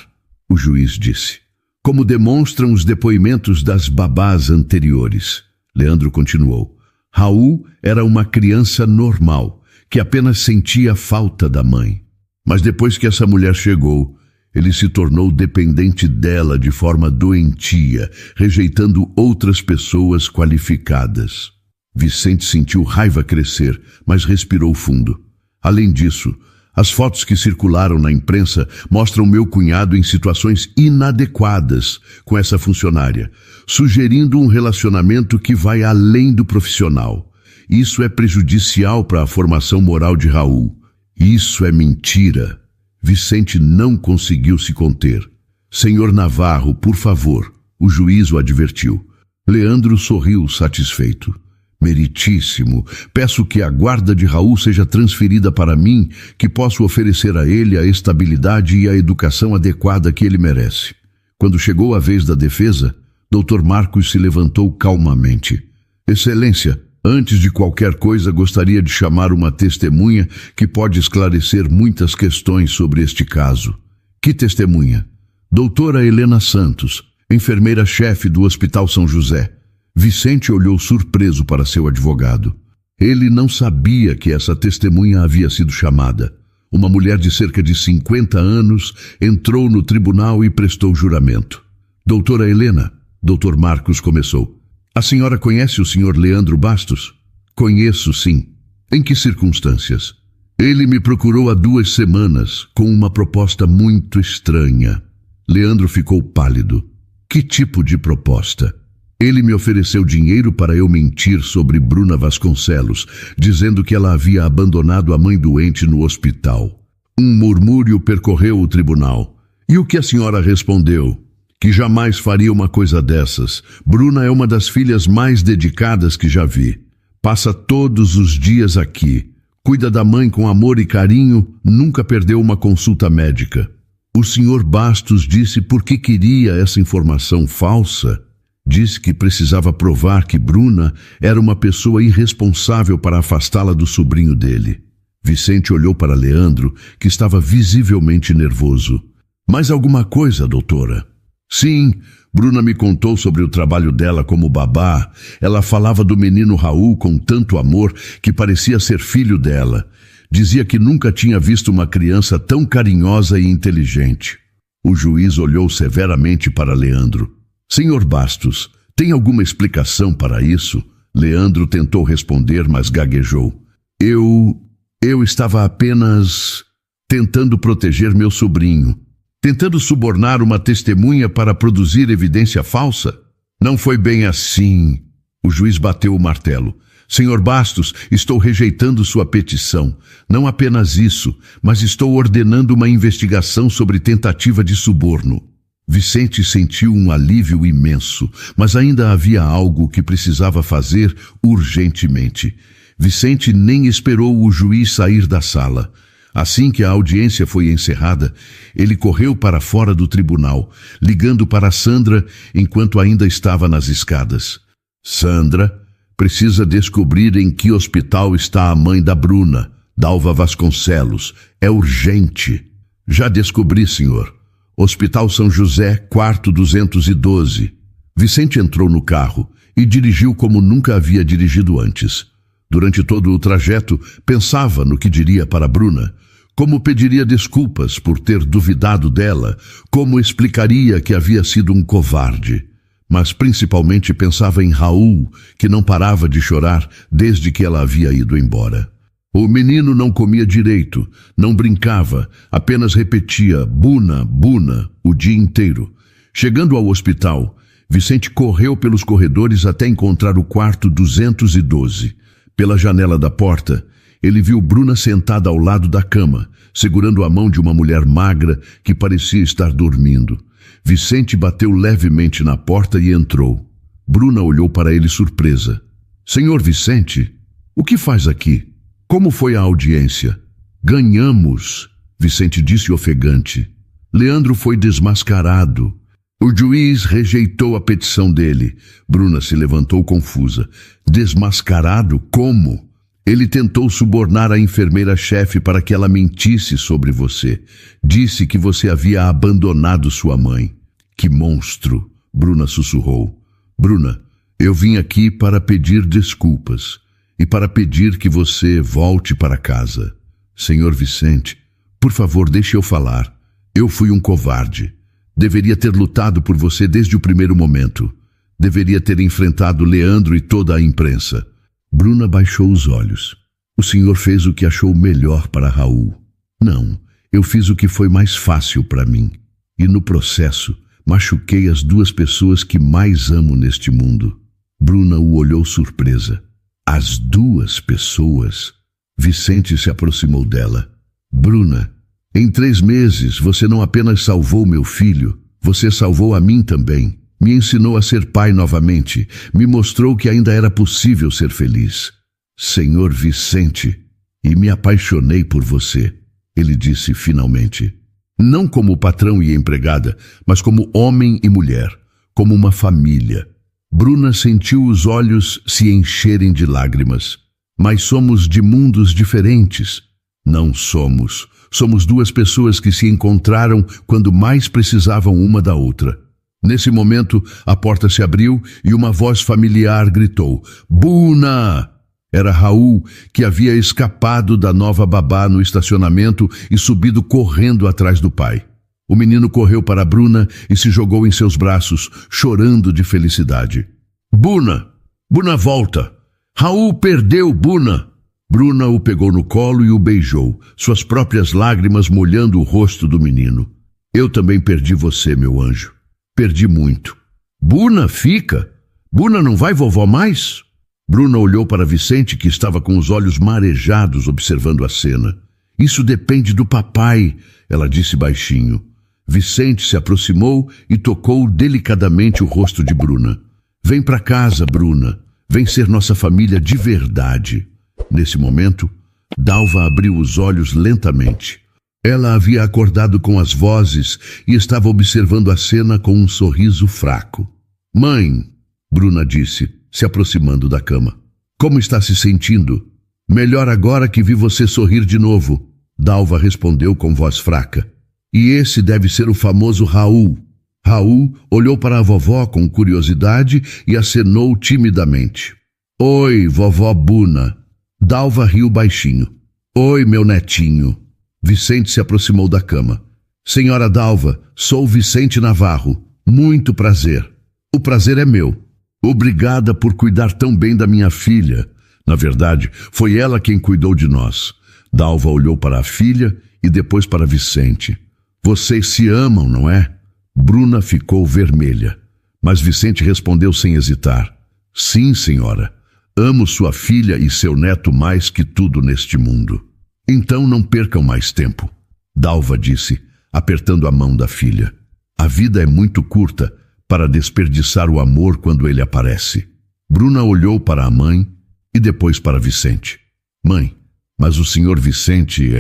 o juiz disse. Como demonstram os depoimentos das babás anteriores. Leandro continuou. Raul era uma criança normal, que apenas sentia falta da mãe. Mas depois que essa mulher chegou, ele se tornou dependente dela de forma doentia, rejeitando outras pessoas qualificadas. Vicente sentiu raiva crescer, mas respirou fundo. Além disso, as fotos que circularam na imprensa mostram meu cunhado em situações inadequadas com essa funcionária, sugerindo um relacionamento que vai além do profissional. Isso é prejudicial para a formação moral de Raul. Isso é mentira. Vicente não conseguiu se conter. Senhor Navarro, por favor, o juiz o advertiu. Leandro sorriu satisfeito. Meritíssimo, peço que a guarda de Raul seja transferida para mim, que posso oferecer a ele a estabilidade e a educação adequada que ele merece. Quando chegou a vez da defesa, Dr. Marcos se levantou calmamente. Excelência, antes de qualquer coisa gostaria de chamar uma testemunha que pode esclarecer muitas questões sobre este caso. Que testemunha? Doutora Helena Santos, enfermeira-chefe do Hospital São José. Vicente olhou surpreso para seu advogado. Ele não sabia que essa testemunha havia sido chamada. Uma mulher de cerca de 50 anos entrou no tribunal e prestou juramento. Doutora Helena, Dr. Marcos começou. A senhora conhece o Sr. Leandro Bastos? Conheço, sim. Em que circunstâncias? Ele me procurou há 2 semanas com uma proposta muito estranha. Leandro ficou pálido. Que tipo de proposta? Ele me ofereceu dinheiro para eu mentir sobre Bruna Vasconcelos, dizendo que ela havia abandonado a mãe doente no hospital. Um murmúrio percorreu o tribunal. E o que a senhora respondeu? Que jamais faria uma coisa dessas. Bruna é uma das filhas mais dedicadas que já vi. Passa todos os dias aqui. Cuida da mãe com amor e carinho, nunca perdeu uma consulta médica. O Sr. Bastos disse por que queria essa informação falsa. Disse que precisava provar que Bruna era uma pessoa irresponsável para afastá-la do sobrinho dele. Vicente olhou para Leandro, que estava visivelmente nervoso. Mais alguma coisa, doutora? Sim, Bruna me contou sobre o trabalho dela como babá. Ela falava do menino Raul com tanto amor que parecia ser filho dela. Dizia que nunca tinha visto uma criança tão carinhosa e inteligente. O juiz olhou severamente para Leandro. Senhor Bastos, tem alguma explicação para isso? Leandro tentou responder, mas gaguejou. Eu estava apenas tentando proteger meu sobrinho. Tentando subornar uma testemunha para produzir evidência falsa? Não foi bem assim. O juiz bateu o martelo. Senhor Bastos, estou rejeitando sua petição. Não apenas isso, mas estou ordenando uma investigação sobre tentativa de suborno. Vicente sentiu um alívio imenso, mas ainda havia algo que precisava fazer urgentemente. Vicente nem esperou o juiz sair da sala. Assim que a audiência foi encerrada, ele correu para fora do tribunal, ligando para Sandra enquanto ainda estava nas escadas. Sandra, precisa descobrir em que hospital está a mãe da Bruna, Dalva Vasconcelos. É urgente. Já descobri, senhor. Hospital São José, quarto 212. Vicente entrou no carro e dirigiu como nunca havia dirigido antes. Durante todo o trajeto, pensava no que diria para Bruna, como pediria desculpas por ter duvidado dela, como explicaria que havia sido um covarde. Mas principalmente pensava em Raul, que não parava de chorar desde que ela havia ido embora. O menino não comia direito, não brincava, apenas repetia "Buna, Buna" o dia inteiro. Chegando ao hospital, Vicente correu pelos corredores até encontrar o quarto 212. Pela janela da porta, ele viu Bruna sentada ao lado da cama, segurando a mão de uma mulher magra que parecia estar dormindo. Vicente bateu levemente na porta e entrou. Bruna olhou para ele surpresa. "Senhor Vicente, o que faz aqui? Como foi a audiência?" "Ganhamos", Vicente disse ofegante. "Leandro foi desmascarado. O juiz rejeitou a petição dele." Bruna se levantou confusa. "Desmascarado? Como?" "Ele tentou subornar a enfermeira-chefe para que ela mentisse sobre você. Disse que você havia abandonado sua mãe." "Que monstro!" Bruna sussurrou. "Bruna, eu vim aqui para pedir desculpas e para pedir que você volte para casa." "Senhor Vicente, por favor, deixe eu falar. Eu fui um covarde. Deveria ter lutado por você desde o primeiro momento. Deveria ter enfrentado Leandro e toda a imprensa." Bruna baixou os olhos. "O senhor fez o que achou melhor para Raul." "Não, eu fiz o que foi mais fácil para mim. E no processo, machuquei as duas pessoas que mais amo neste mundo." Bruna o olhou surpresa. "As duas pessoas?" Vicente se aproximou dela. "Bruna, em 3 meses você não apenas salvou meu filho, você salvou a mim também. Me ensinou a ser pai novamente, me mostrou que ainda era possível ser feliz." "Senhor Vicente, e me apaixonei por você", ele disse finalmente. "Não como patrão e empregada, mas como homem e mulher, como uma família." Bruna sentiu os olhos se encherem de lágrimas. "Mas somos de mundos diferentes." "Não somos. Somos duas pessoas que se encontraram quando mais precisavam uma da outra." Nesse momento, a porta se abriu e uma voz familiar gritou: "Buna!" Era Raul, que havia escapado da nova babá no estacionamento e subido correndo atrás do pai. O menino correu para Bruna e se jogou em seus braços, chorando de felicidade. "Buna! Buna, volta! Raul perdeu Buna!" Bruna o pegou no colo e o beijou, suas próprias lágrimas molhando o rosto do menino. "Eu também perdi você, meu anjo. Perdi muito." "Buna, fica! Buna, não vai vovó mais?" Bruna olhou para Vicente, que estava com os olhos marejados observando a cena. "Isso depende do papai", ela disse baixinho. Vicente se aproximou e tocou delicadamente o rosto de Bruna. "Vem para casa, Bruna. Vem ser nossa família de verdade." Nesse momento, Dalva abriu os olhos lentamente. Ela havia acordado com as vozes e estava observando a cena com um sorriso fraco. "Mãe", Bruna disse, se aproximando da cama. "Como está se sentindo?" "Melhor agora que vi você sorrir de novo", Dalva respondeu com voz fraca. "E esse deve ser o famoso Raul." Raul olhou para a vovó com curiosidade e acenou timidamente. "Oi, vovó Buna." Dalva riu baixinho. "Oi, meu netinho." Vicente se aproximou da cama. "Senhora Dalva, sou Vicente Navarro. Muito prazer." "O prazer é meu. Obrigada por cuidar tão bem da minha filha. Na verdade, foi ela quem cuidou de nós." Dalva olhou para a filha e depois para Vicente. Vocês se amam, não é? Bruna ficou vermelha, mas Vicente respondeu sem hesitar. Sim, senhora. Amo sua filha e seu neto mais que tudo neste mundo. Então não percam mais tempo, Dalva disse, apertando a mão da filha. A vida é muito curta para desperdiçar o amor quando ele aparece. Bruna olhou para a mãe e depois para Vicente. Mãe, mas o senhor Vicente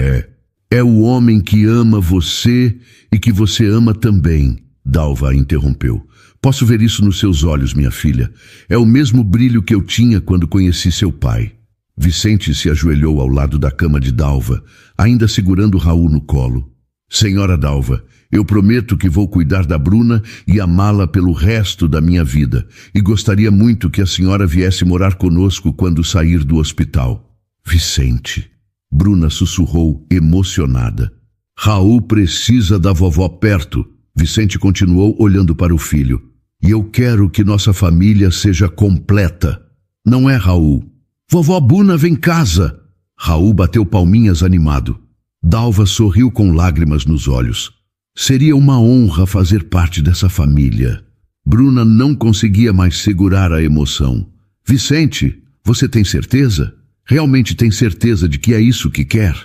é o homem que ama você e que você ama também, Dalva a interrompeu. Posso ver isso nos seus olhos, minha filha. É o mesmo brilho que eu tinha quando conheci seu pai. Vicente se ajoelhou ao lado da cama de Dalva, ainda segurando Raul no colo. Senhora Dalva, eu prometo que vou cuidar da Bruna e amá-la pelo resto da minha vida, e gostaria muito que a senhora viesse morar conosco quando sair do hospital. Vicente, Bruna sussurrou, emocionada. Raul precisa da vovó perto. Vicente continuou olhando para o filho. E eu quero que nossa família seja completa. Não é, Raul? Vovó Buna vem em casa. Raul bateu palminhas animado. Dalva sorriu com lágrimas nos olhos. Seria uma honra fazer parte dessa família. Bruna não conseguia mais segurar a emoção. Vicente, você tem certeza? Realmente tem certeza de que é isso que quer?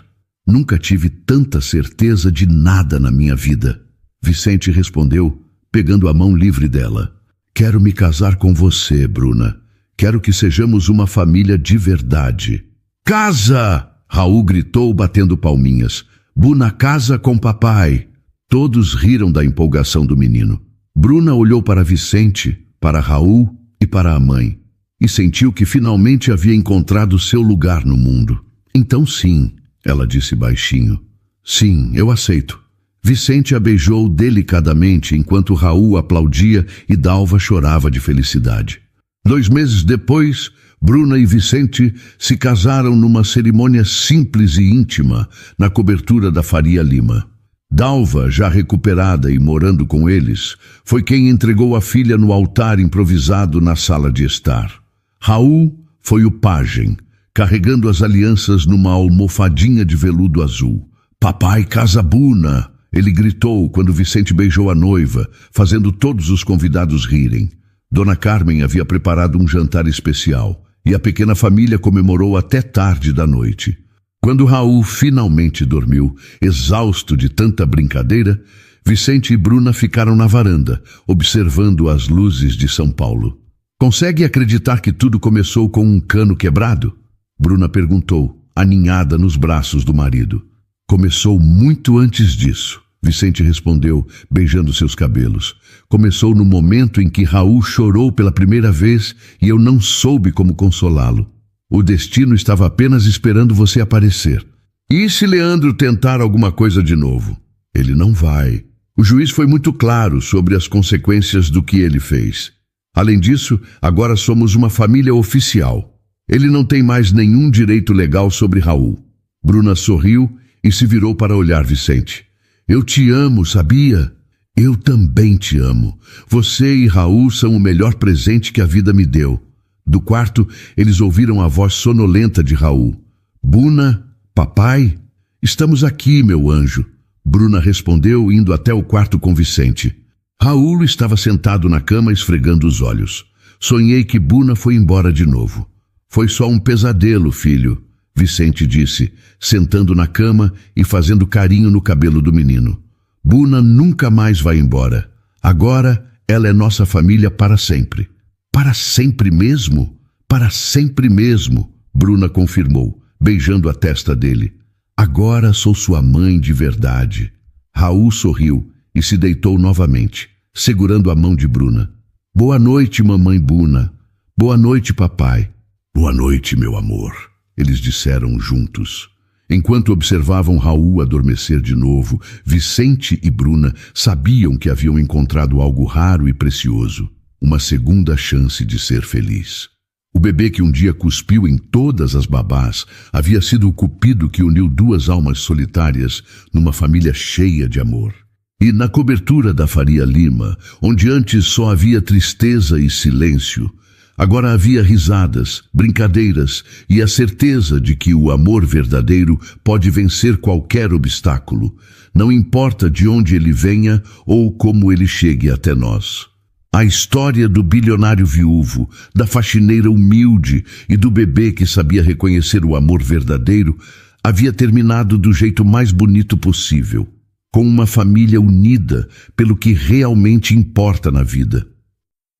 Nunca tive tanta certeza de nada na minha vida. Vicente respondeu, pegando a mão livre dela. Quero me casar com você, Bruna. Quero que sejamos uma família de verdade. Casa! Raul gritou, batendo palminhas. Bruna casa com papai. Todos riram da empolgação do menino. Bruna olhou para Vicente, para Raul e para a mãe, e sentiu que finalmente havia encontrado seu lugar no mundo. Então sim, ela disse baixinho. Sim, eu aceito. Vicente a beijou delicadamente enquanto Raul aplaudia e Dalva chorava de felicidade. 2 meses depois, Bruna e Vicente se casaram numa cerimônia simples e íntima na cobertura da Faria Lima. Dalva, já recuperada e morando com eles, foi quem entregou a filha no altar improvisado na sala de estar. Raul foi o pajem, carregando as alianças numa almofadinha de veludo azul. Papai casa Buna! Ele gritou quando Vicente beijou a noiva, fazendo todos os convidados rirem. Dona Carmen havia preparado um jantar especial e a pequena família comemorou até tarde da noite. Quando Raul finalmente dormiu, exausto de tanta brincadeira, Vicente e Bruna ficaram na varanda, observando as luzes de São Paulo. Consegue acreditar que tudo começou com um cano quebrado? Bruna perguntou, aninhada nos braços do marido. Começou muito antes disso, Vicente respondeu, beijando seus cabelos. Começou no momento em que Raul chorou pela primeira vez e eu não soube como consolá-lo. O destino estava apenas esperando você aparecer. E se Leandro tentar alguma coisa de novo? Ele não vai. O juiz foi muito claro sobre as consequências do que ele fez. Além disso, agora somos uma família oficial. Ele não tem mais nenhum direito legal sobre Raul. Bruna sorriu e se virou para olhar Vicente. Eu te amo, sabia? Eu também te amo. Você e Raul são o melhor presente que a vida me deu. Do quarto, eles ouviram a voz sonolenta de Raul. Buna, papai? Estamos aqui, meu anjo. Bruna respondeu, indo até o quarto com Vicente. Raul estava sentado na cama esfregando os olhos. Sonhei que Buna foi embora de novo. Foi só um pesadelo, filho, Vicente disse, sentando na cama e fazendo carinho no cabelo do menino. Buna nunca mais vai embora. Agora ela é nossa família para sempre. Para sempre mesmo? Para sempre mesmo, Bruna confirmou, beijando a testa dele. Agora sou sua mãe de verdade. Raul sorriu e se deitou novamente, segurando a mão de Bruna. Boa noite, mamãe Buna. Boa noite, papai. Boa noite, meu amor, eles disseram juntos. Enquanto observavam Raul adormecer de novo, Vicente e Bruna sabiam que haviam encontrado algo raro e precioso, uma segunda chance de ser feliz. O bebê que um dia cuspiu em todas as babás havia sido o cupido que uniu 2 almas solitárias numa família cheia de amor. E na cobertura da Faria Lima, onde antes só havia tristeza e silêncio, Agora havia risadas, brincadeiras e a certeza de que o amor verdadeiro pode vencer qualquer obstáculo, não importa de onde ele venha ou como ele chegue até nós. A história do bilionário viúvo, da faxineira humilde e do bebê que sabia reconhecer o amor verdadeiro havia terminado do jeito mais bonito possível, com uma família unida pelo que realmente importa na vida.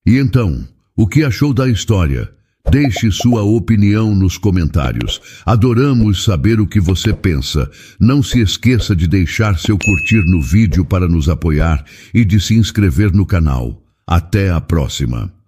E então, o que achou da história? Deixe sua opinião nos comentários. Adoramos saber o que você pensa. Não se esqueça de deixar seu curtir no vídeo para nos apoiar e de se inscrever no canal. Até a próxima!